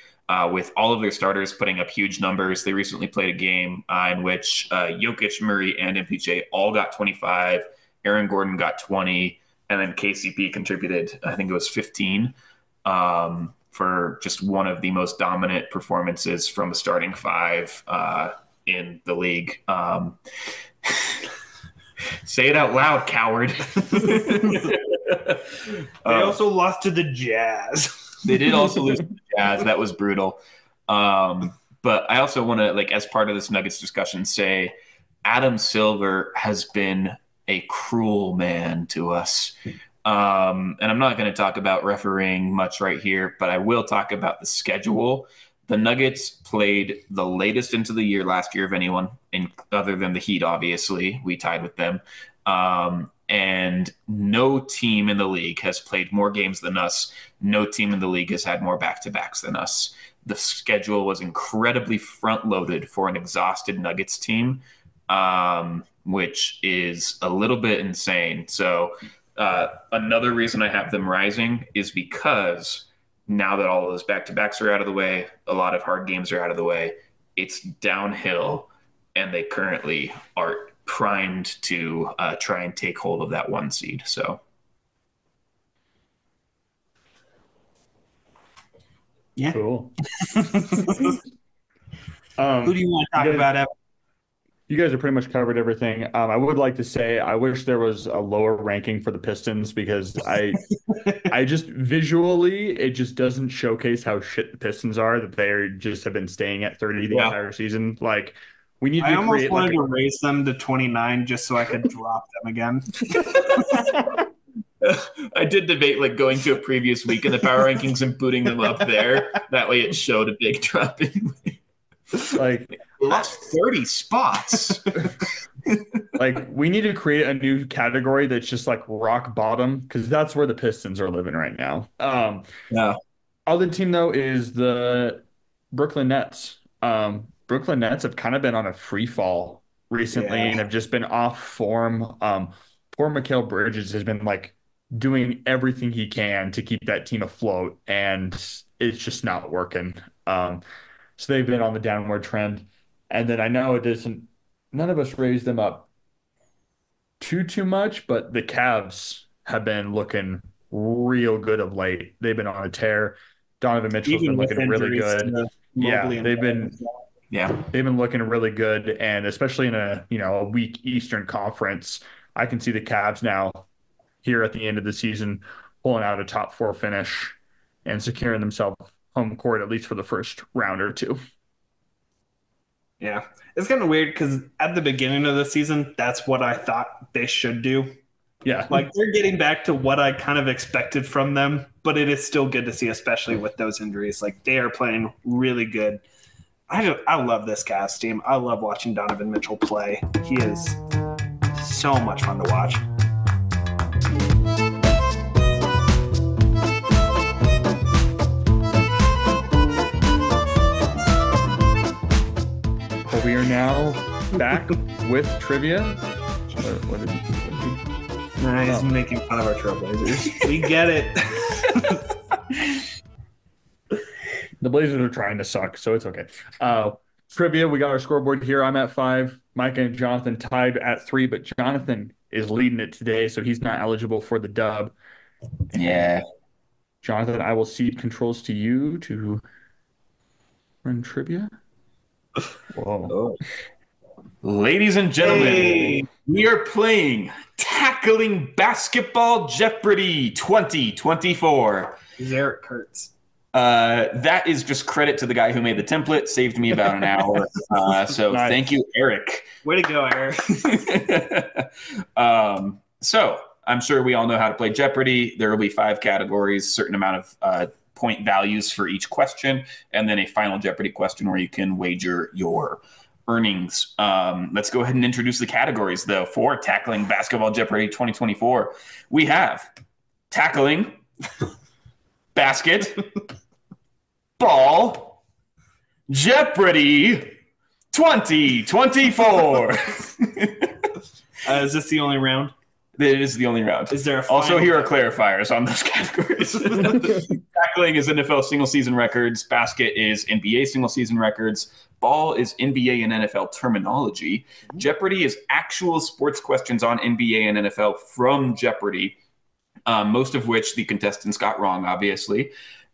with all of their starters putting up huge numbers. They recently played a game in which Jokic, Murray, and MPJ all got 25. Aaron Gordon got 20, and then KCP contributed, I think it was 15, for just one of the most dominant performances from a starting five in the league. Say it out loud, coward. They also lost to the Jazz. They did also lose to the Jazz. That was brutal. But I also want to, like, as part of this Nuggets discussion, say Adam Silver has been a cruel man to us. And I'm not going to talk about refereeing much right here, but I will talk about the schedule. The Nuggets played the latest into the year last year of anyone, other than the Heat, obviously. We tied with them. And no team in the league has played more games than us. No team in the league has had more back-to-backs than us. The schedule was incredibly front-loaded for an exhausted Nuggets team, which is a little bit insane. So another reason I have them rising is because now that all of those back-to-backs are out of the way, a lot of hard games are out of the way, it's downhill, and they currently are primed to try and take hold of that 1 seed. So, yeah. Cool. Who do you want to talk about, Evan? You guys have pretty much covered everything. I would like to say I wish there was a lower ranking for the Pistons because I just visually it just doesn't showcase how shit the Pistons are, that they just have been staying at 30 the entire season. Like, we need to I almost create wanted to raise them to 29 just so I could drop them again. I did debate like going to a previous week in the power rankings and booting them up there. That way it showed a big drop in. Like, lost 30 spots. Like, we need to create a new category that's just like rock bottom, because that's where the Pistons are living right now. Yeah. Other team though is the Brooklyn Nets. Brooklyn Nets have kind of been on a free fall recently and have just been off form. Poor Mikal Bridges has been like doing everything he can to keep that team afloat, and it's just not working. So they've been on the downward trend. And then I know none of us raised them up too much, but the Cavs have been looking real good of late. They've been on a tear. Donovan Mitchell's been looking really good. Yeah, they've been looking really good, and especially in a weak Eastern Conference, I can see the Cavs now here at the end of the season pulling out a top 4 finish and securing themselves home court at least for the first round or two. Yeah, it's kind of weird because at the beginning of the season, that's what I thought they should do. Yeah, like they're getting back to what I kind of expected from them, but it is still good to see, especially with those injuries. Like, they are playing really good. I love this Cavs team. I love watching Donovan Mitchell play. He is so much fun to watch. But we are now back with trivia. He's making fun of our Trailblazers. We get it. The Blazers are trying to suck, so it's okay. Trivia, we got our scoreboard here. I'm at 5. Micah and Jonathan tied at 3, but Jonathan is leading it today, so he's not eligible for the dub. Yeah. Jonathan, I will cede controls to you to run trivia. Whoa. Oh. Ladies and gentlemen, we are playing Tackling Basketball Jeopardy 2024. Eric Kurtz. That is just credit to the guy who made the template. Saved me about an hour. So nice. Thank you, Eric. Way to go, Eric. So I'm sure we all know how to play Jeopardy. There will be 5 categories, certain amount of point values for each question, and then a final Jeopardy question where you can wager your earnings. Let's go ahead and introduce the categories, though, for Tackling Basketball Jeopardy 2024. We have tackling, basket, ball, Jeopardy 2024. Is this the only round? It is the only round. Is there a Also, final here are Jeopardy? clarifiers on those categories. Tackling is NFL single-season records. Basket is NBA single-season records. Ball is NBA and NFL terminology. Jeopardy is actual sports questions on NBA and NFL from Jeopardy, most of which the contestants got wrong, obviously.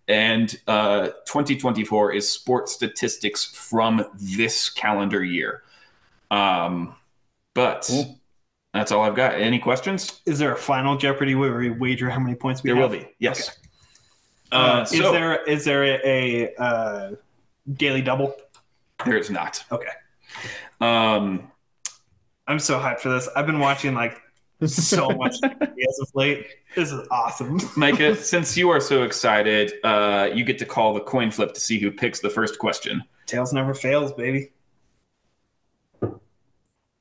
And 2024 is sports statistics from this calendar year. But Cool. that's all I've got. Any questions? Is there a final Jeopardy where we wager how many points we There have? will be, yes. Okay. Is there a daily double? There is not. Okay. Um, I'm so hyped for this. I've been watching like so much as of late. This is awesome. Micah, since you are so excited, you get to call the coin flip to see who picks the first question. Tails never fails, baby.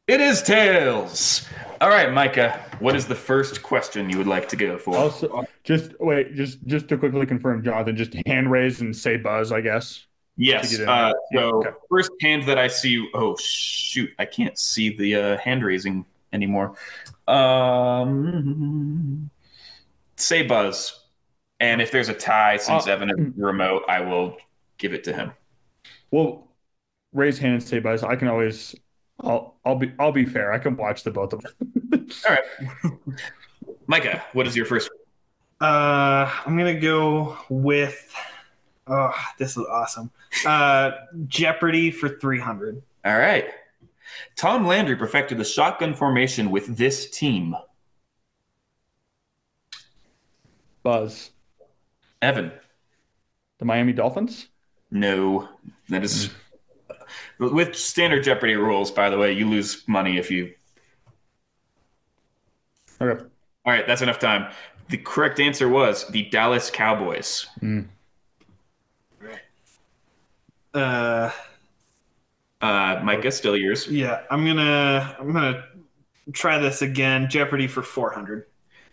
It is tails. All right, Micah, what is the first question you would like to go for? Also, just to quickly confirm, Jonathan, just hand raise and say buzz, I guess. Yes. Okay. First hand that I see. Oh shoot! I can't see the hand raising anymore. Say buzz, and if there's a tie, since Evan is remote, I will give it to him. Well, raise hand and say buzz. I can always. I'll be fair. I can watch the both of them. All right, Micah, what is your first? I'm gonna go with. Oh, this is awesome. Jeopardy for 300. All right. Tom Landry perfected the shotgun formation with this team. Buzz. Evan. The Miami Dolphins? No. That is with standard Jeopardy rules, by the way, you lose money if you. Okay. All right, that's enough time. The correct answer was the Dallas Cowboys. Micah, still yours. Yeah, I'm gonna try this again. Jeopardy for 400.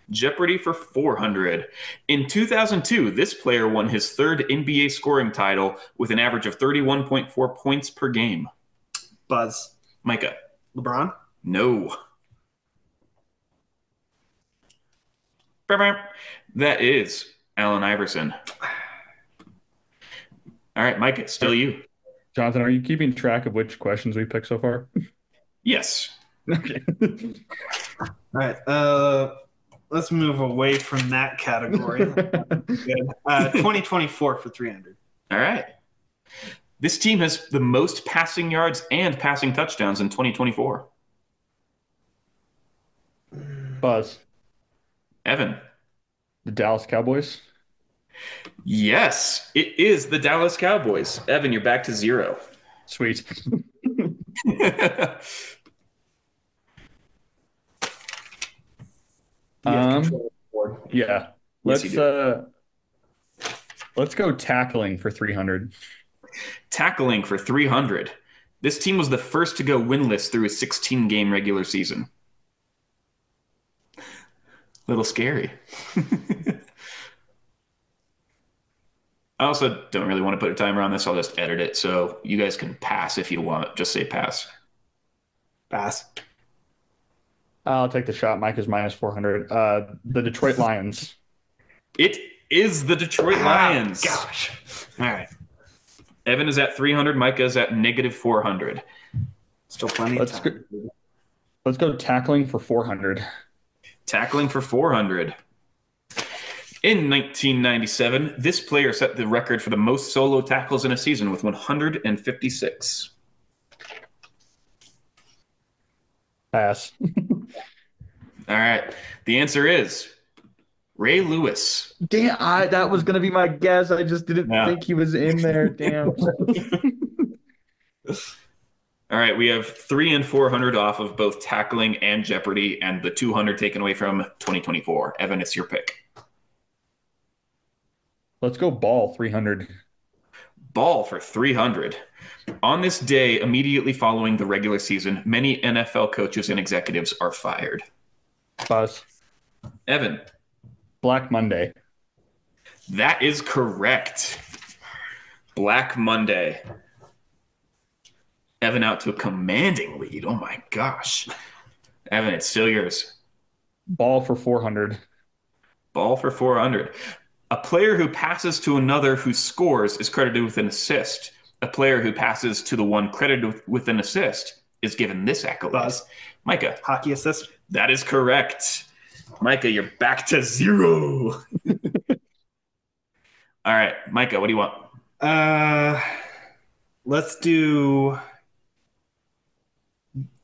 Jeopardy for 400. In 2002, this player won his third NBA scoring title with an average of 31.4 points per game. Buzz. Micah. LeBron? No. That is Allen Iverson. All right, Micah, still you. Jonathan, are you keeping track of which questions we picked so far? Yes. Okay. All right. Let's move away from that category. Good. 2024 for 300. All right. This team has the most passing yards and passing touchdowns in 2024. Buzz. Evan. The Dallas Cowboys? Yes, it is the Dallas Cowboys. Evan, you're back to 0. Sweet. Yeah. Yes, Let's go tackling for 300. Tackling for 300. This team was the first to go winless through a 16-game regular season. Little scary. I also don't really want to put a timer on this. I'll just edit it. So you guys can pass if you want. Just say pass. Pass. I'll take the shot. Mike is minus 400. The Detroit Lions. It is the Detroit Lions. Gosh. All right. Evan is at 300. Micah is at negative 400. Still plenty of time. Let's go tackling for 400. Tackling for 400. In 1997, this player set the record for the most solo tackles in a season with 156. Pass. All right. The answer is Ray Lewis. Damn, that was going to be my guess. I just didn't think he was in there. Damn. All right. We have 3 and 400 off of both tackling and Jeopardy, and the 200 taken away from 2024. Evan, it's your pick. Let's go ball 300. Ball for 300. On this day, immediately following the regular season, many NFL coaches and executives are fired. Buzz. Evan. Black Monday. That is correct. Black Monday. Evan out to a commanding lead. Oh my gosh. Evan, it's still yours. Ball for 400. Ball for 400. A player who passes to another who scores is credited with an assist. A player who passes to the one credited with an assist is given this accolade. Buzz. Micah. Hockey assist. That is correct. Micah, you're back to 0. All right, Micah, what do you want? Let's do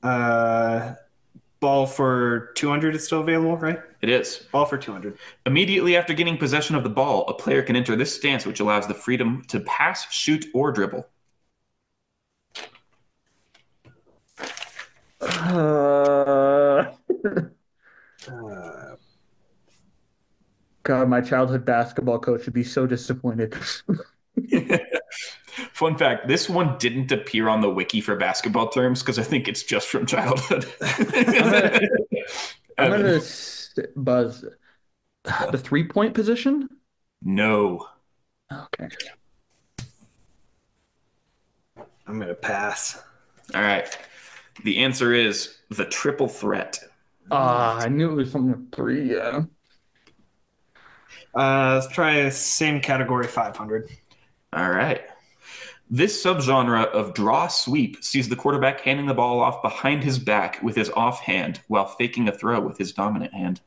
ball for 200 is still available, right? It is. Ball for 200. Immediately after getting possession of the ball, a player can enter this stance, which allows the freedom to pass, shoot, or dribble. God, my childhood basketball coach would be so disappointed. Fun fact, this one didn't appear on the wiki for basketball terms because I think it's just from childhood. I'm gonna buzz the 3-point position. No. Okay. I'm going to pass. All right. The answer is the triple threat. I knew it was something with 3. Yeah. Let's try same category 500. All right. This subgenre of draw sweep sees the quarterback handing the ball off behind his back with his off hand while faking a throw with his dominant hand.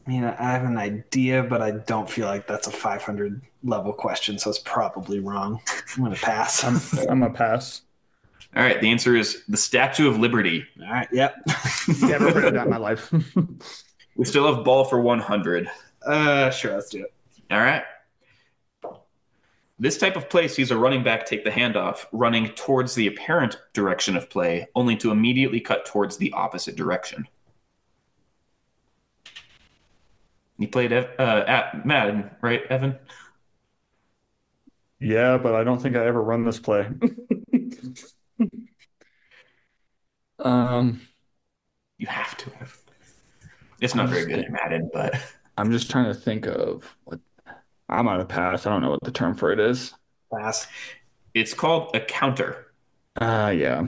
I mean, I have an idea, but I don't feel like that's a 500 level question, so it's probably wrong. I'm going to pass. I'm going to pass. All right. The answer is the Statue of Liberty. All right. Yep. Never heard of that in my life. We still have ball for 100. Sure. Let's do it. All right. This type of play sees a running back take the handoff, running towards the apparent direction of play, only to immediately cut towards the opposite direction. You played at Madden, right, Evan? Yeah, but I don't think I ever run this play. You have to have. It's not very good at Madden, but I'm just trying to think of what I'm on a pass. I don't know what the term for it is. Pass. It's called a counter. Yeah.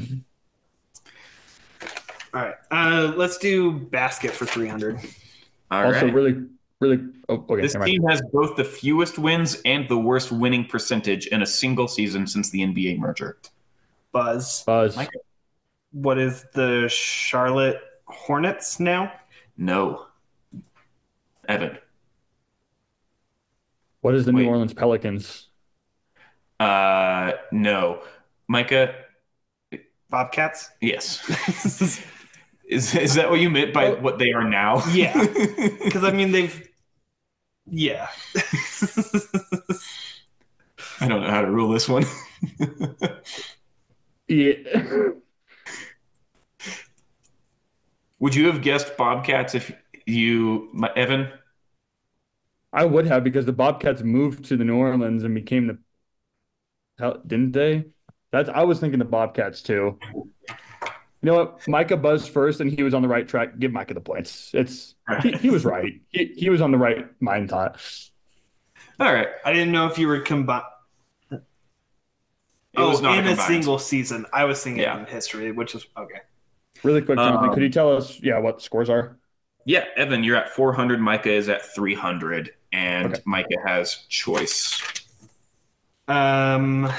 All right. Let's do basket for 300. All Also, right. really. Oh, okay. This team has both the fewest wins and the worst winning percentage in a single season since the NBA merger. Buzz. Mike? What is the Charlotte Hornets now? No. Evan. What is the New Orleans Pelicans? No. Micah? Bobcats? Yes. Is that what you meant by what they are now? Yeah. Because, I mean, they've... Yeah. I don't know how to rule this one. Yeah. Would you have guessed Bobcats if Evan? I would have, because the Bobcats moved to the New Orleans and became didn't they? I was thinking the Bobcats too. You know what? Micah buzzed first, and he was on the right track. Give Micah the points. He was right. He was on the right mind thought. All right. I didn't know if you were combined. It was not in a combined. single season. I was thinking in history, which is okay. Really quick, Jonathan, could you tell us, what the scores are? Yeah, Evan, you're at 400. Micah is at 300, and Micah has choice. Let's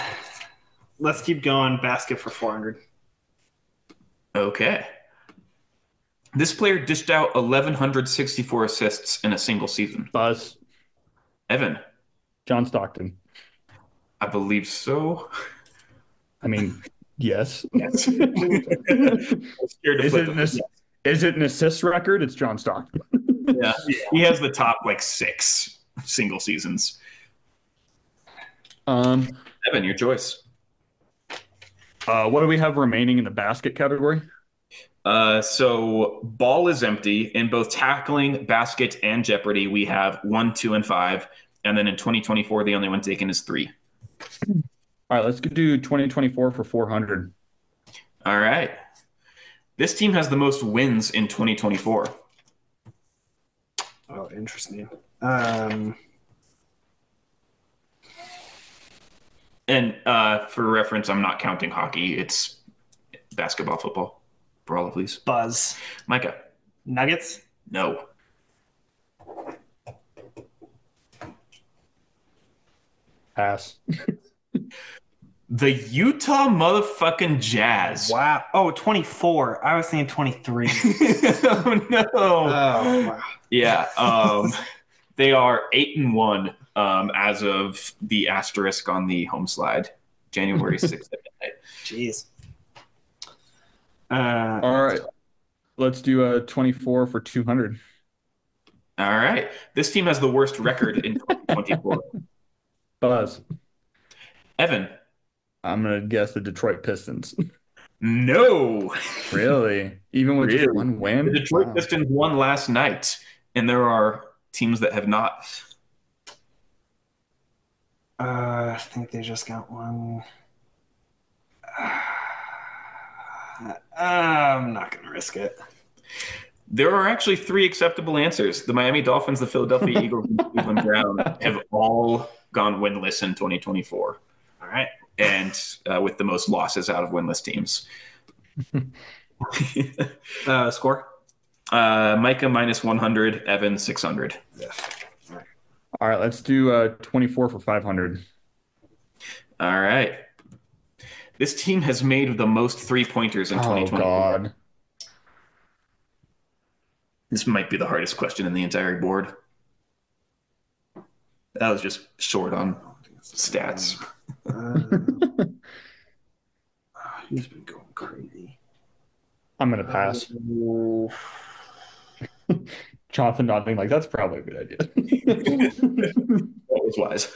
keep going. Basket for 400. Okay. This player dished out 1,164 assists in a single season. Buzz. Evan. John Stockton. I believe so. I mean, yes. Yes. Is it an assist record? It's John Stockton. Yeah. He has the top 6 single seasons. Evan, your choice. What do we have remaining in the basket category? So ball is empty. In both tackling, basket, and Jeopardy, we have 1, 2, and 5. And then in 2024, the only one taken is 3. All right, let's do 2024 for 400. All right. This team has the most wins in 2024. Oh, interesting. And for reference, I'm not counting hockey. It's Basketball, football, for all of these. Buzz. Micah. Nuggets. No. Pass. The Utah motherfucking Jazz. Wow. Oh, 24. I was thinking 23. Oh no. Oh, wow. Yeah. They are 8-1 as of the asterisk on the home slide, January 6th at midnight. Jeez. All right. Let's do a 24 for 200. All right. This team has the worst record in 2024. Buzz. Evan. I'm going to guess the Detroit Pistons. No. Really? Even with just one win? The Detroit Pistons won last night, and there are teams that have not. I think they just got one. I'm not going to risk it. There are actually 3 acceptable answers. The Miami Dolphins, the Philadelphia Eagles, and the Cleveland Browns have all gone winless in 2024. All right. And with the most losses out of winless teams. Score? Micah minus 100, Evan 600. Yeah. All right, let's do 24 for 500. All right. This team has made the most 3-pointers in 2024. Oh, God. This might be the hardest question in the entire board. That was just short on stats. He's been going crazy. I'm going to pass. Jonathan nodding like, that's probably a good idea. That was wise.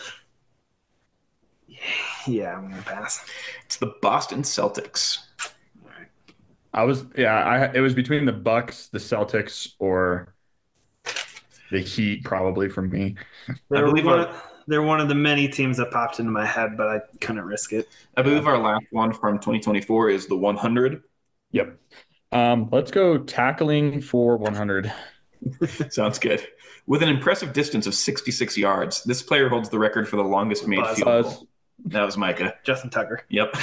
Yeah, I'm going to pass. It's the Boston Celtics. It was between the Bucks, the Celtics, or the Heat, probably for me. They're one of the many teams that popped into my head, but I couldn't risk it. I believe our last one from 2024 is the 100. Yep. Let's go tackling for 100. Sounds good. With an impressive distance of 66 yards, this player holds the record for the longest made field goal. That was Micah. Justin Tucker. Yep.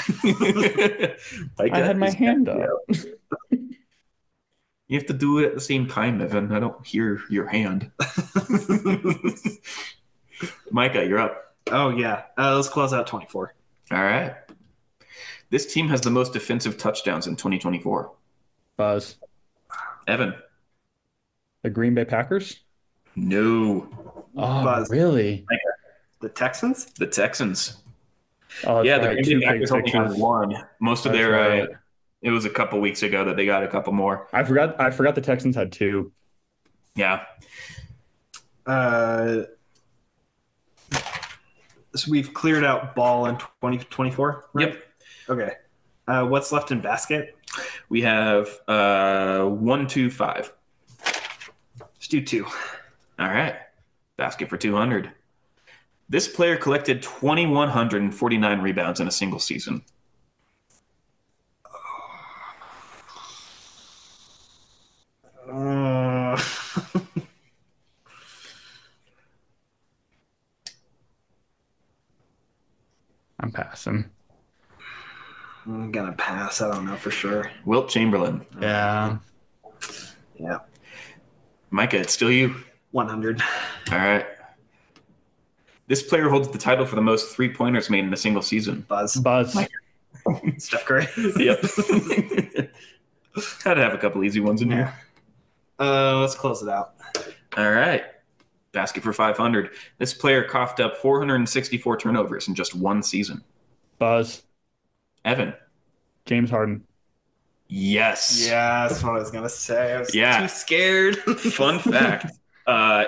I had my hand up. You have to do it at the same time, Evan. I don't hear your hand. Micah, you're up. Oh, yeah. Let's close out 24. All right. This team has the most defensive touchdowns in 2024. Buzz. Evan. The Green Bay Packers? No. Oh, Buzz. Really? Micah. The Texans? The Texans. Oh, yeah, right. the Green Bay Packers only had one. Most of their right. It was a couple weeks ago that they got a couple more. I forgot the Texans had 2. Yeah. So we've cleared out ball in 2024, right? Yep. Okay. What's left in basket? We have 1, 2, 5. Let's do 2. All right. Basket for 200. This player collected 2,149 rebounds in a single season. I'm passing. I'm going to pass. I don't know for sure. Wilt Chamberlain. Yeah. Yeah. Micah, it's still you. 100. All right. This player holds the title for the most 3-pointers made in a single season. Buzz. Steph Curry. Yep. Had to have a couple easy ones in here. Let's close it out. All right. Basket for 500. This player coughed up 464 turnovers in just one season. Buzz. Evan. James Harden. Yes. Yeah, that's what I was going to say. I was too scared. Fun fact.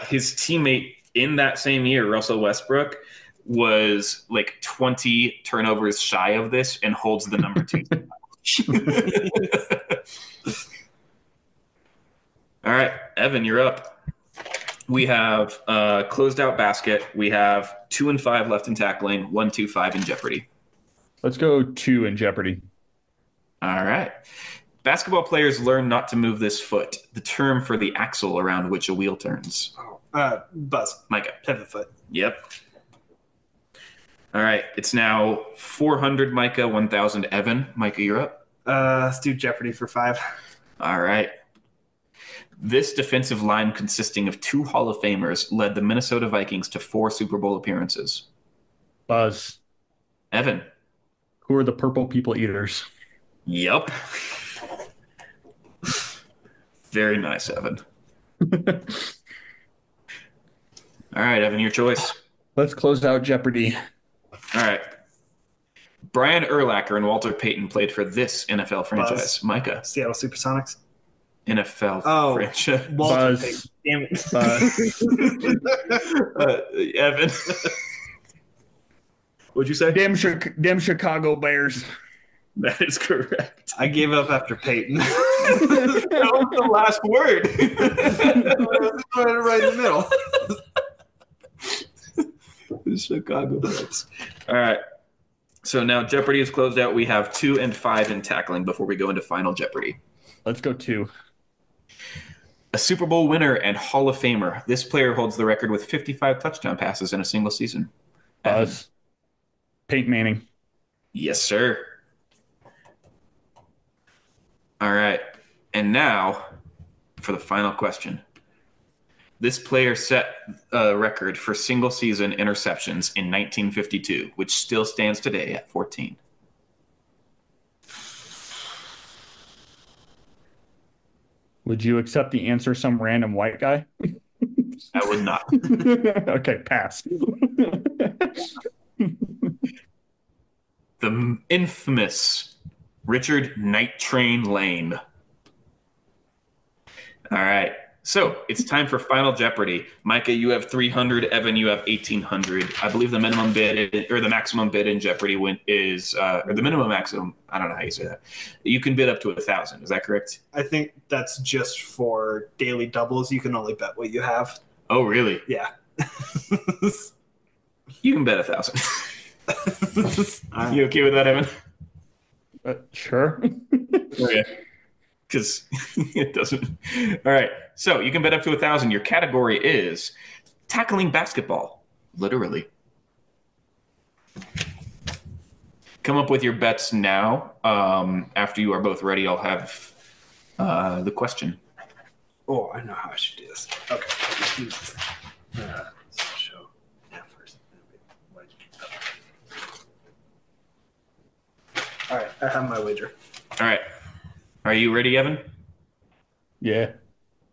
His teammate in that same year, Russell Westbrook, was like 20 turnovers shy of this and holds the number 2. All right, Evan, you're up. We have closed out basket. We have 2 and 5 left in tackling, 1, 2, 5 in Jeopardy. Let's go 2 in Jeopardy. All right. Basketball players learn not to move this foot, the term for the axle around which a wheel turns. Buzz. Micah. Pivot foot. Yep. All right. It's now 400 Micah, 1,000 Evan. Micah, you're up. Let's do Jeopardy for 5. All right. This defensive line consisting of 2 Hall of Famers led the Minnesota Vikings to 4 Super Bowl appearances. Buzz. Evan. Who are the purple people eaters? Yup. Very nice, Evan. All right, Evan, your choice. Let's close out Jeopardy. All right. Brian Urlacher and Walter Payton played for this NFL franchise. Buzz. Micah. Seattle Supersonics. NFL franchise. Walter Buzz. Payton. Damn it. Evan. What'd you say? Damn Chicago Bears. That is correct. I gave up after Peyton. That was the last word. Right in the middle. Chicago Bears. All right. So now Jeopardy is closed out. We have 2 and 5 in tackling before we go into Final Jeopardy. Let's go 2. A Super Bowl winner and Hall of Famer. This player holds the record with 55 touchdown passes in a single season. Buzz. Peyton Manning. Yes, sir. All right. And now for the final question. This player set a record for single season interceptions in 1952, which still stands today at 14. Would you accept the answer, some random white guy? I would not. Okay, pass. The infamous Richard Night Train Lane. All right. So it's time for Final Jeopardy. Micah, you have 300. Evan, you have 1,800. I believe the minimum bid or the maximum bid in Jeopardy is, or the minimum maximum. I don't know how you say that. You can bid up to 1,000. Is that correct? I think that's just for daily doubles. You can only bet what you have. Oh, really? Yeah. You can bet 1,000. You okay with that, Evan? Sure. Okay. Because it doesn't. All right. So you can bet up to 1,000. Your category is tackling basketball, literally. Come up with your bets now. After you are both ready, I'll have the question. Oh, I know how I should do this. Okay. Show that first. All right. I have my wager. All right. Are you ready, Evan? Yeah.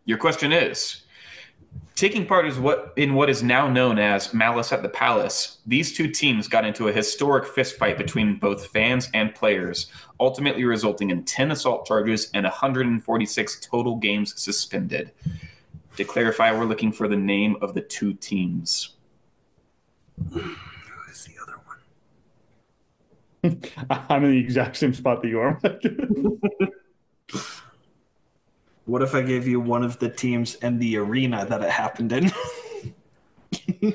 Your question is, taking part in what is now known as Malice at the Palace, these 2 teams got into a historic fistfight between both fans and players, ultimately resulting in 10 assault charges and 146 total games suspended. To clarify, we're looking for the name of the 2 teams. Who is the other one? I'm in the exact same spot that you are. What if I gave you one of the teams and the arena that it happened in?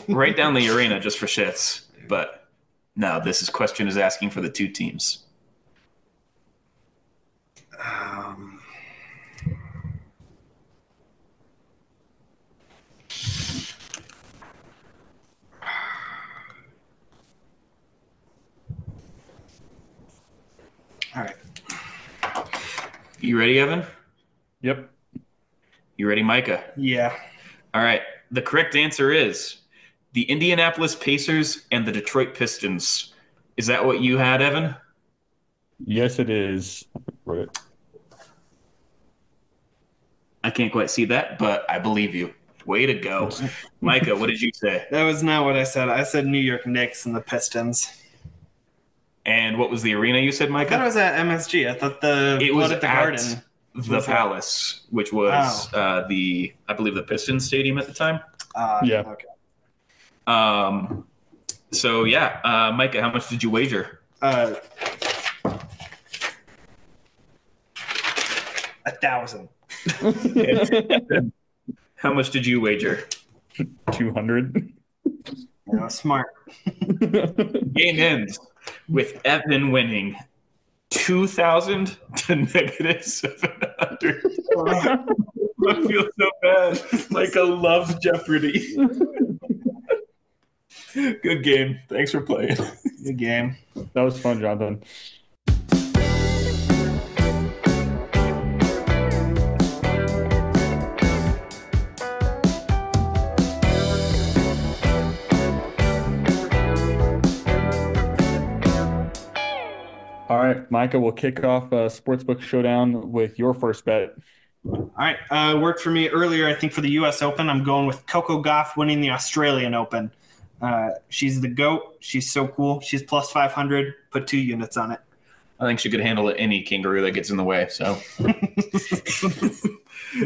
Write down the arena just for shits. But no, this question is asking for the 2 teams. All right. You ready, Evan? Yep. You ready, Micah? Yeah. All right. The correct answer is the Indianapolis Pacers and the Detroit Pistons. Is that what you had, Evan? Yes, it is. I can't quite see that, but I believe you. Way to go. Micah, what did you say? That was not what I said. I said New York Knicks and the Pistons. And what was the arena you said, I thought it Micah? was at MSG. I thought It was at the at Garden. the Palace, which was I believe the Pistons stadium at the time. Yeah. Okay. So yeah, Micah, how much did you wager? 1,000. How much did you wager? 200. Yeah, smart. Game ends with Evan winning 2,000 to negative 700. I feel so bad. Micah loves Jeopardy. Good game. Thanks for playing. Good game. That was fun, Jonathan. right, Micah, we'll kick off Sportsbook Showdown with your first bet. All right. Worked for me earlier, I think, for the U.S. Open. I'm going with Coco Gauff winning the Australian Open. She's the GOAT. She's so cool. She's plus 500. Put 2 units on it. I think she could handle any kangaroo that gets in the way. So,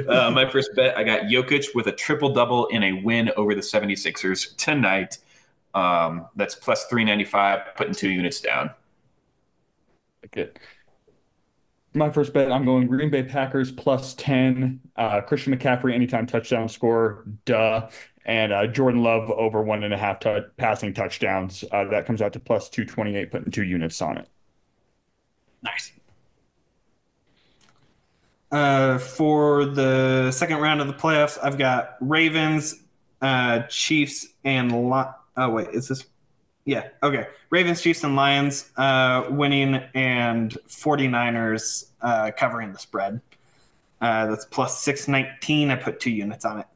my first bet, I got Jokic with a triple-double in a win over the 76ers tonight. That's plus 395, putting 2 units down. Good. My first bet, I'm going Green Bay Packers plus 10. Christian McCaffrey anytime touchdown score, duh. And Jordan Love over 1.5 passing touchdowns. That comes out to plus 228, putting 2 units on it. Nice. For the second round of the playoffs, I've got Ravens, Chiefs, and oh wait, is this? Yeah, okay. Ravens, Chiefs, and Lions winning, and 49ers covering the spread. That's plus 619. I put 2 units on it.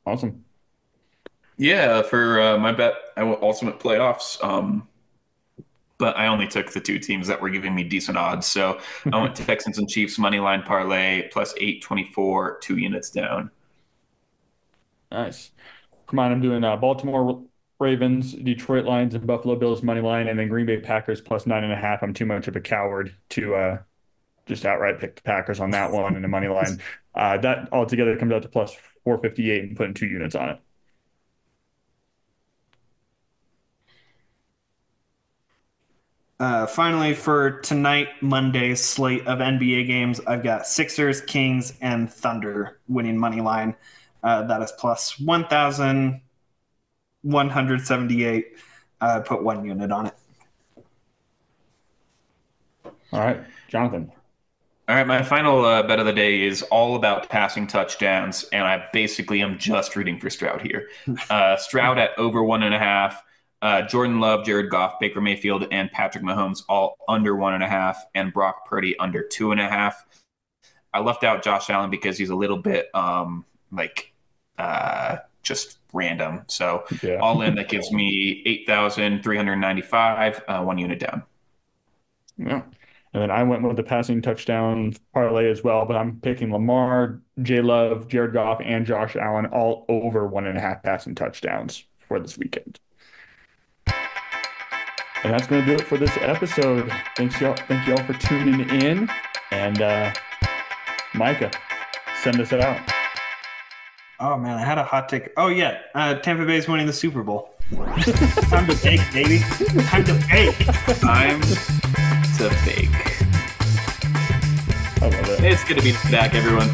Awesome. Yeah, for my bet, I will ultimate playoffs. But I only took the 2 teams that were giving me decent odds. So I went Texans and Chiefs money line parlay plus 824, 2 units down. Nice. Come on, I'm doing Baltimore Ravens, Detroit Lions, and Buffalo Bills money line, and then Green Bay Packers plus 9.5. I'm too much of a coward to just outright pick the Packers on that one in the money line. That altogether comes out to plus 458 and putting 2 units on it. Finally, for tonight, Monday's slate of NBA games, I've got Sixers, Kings, and Thunder winning money line. That is plus 1,178. Put 1 unit on it. All right, Jonathan. All right, my final bet of the day is all about passing touchdowns, and I basically am just rooting for Stroud here. Stroud at over 1.5. Jordan Love, Jared Goff, Baker Mayfield, and Patrick Mahomes all under 1.5, and Brock Purdy under 2.5. I left out Josh Allen because he's a little bit just random. So Yeah. all in, that gives me 8,395, 1 unit down. Yeah. And then I went with the passing touchdown parlay as well, but I'm picking Lamar, J Love, Jared Goff, and Josh Allen all over 1.5 passing touchdowns for this weekend. And that's going to do it for this episode. Thank you all for tuning in. And Micah, send us out. Oh, man, I had a hot take. Oh, yeah. Tampa Bay's winning the Super Bowl. Time to bake, baby. Time to bake. Time to bake. I love it. It's good to be back, everyone.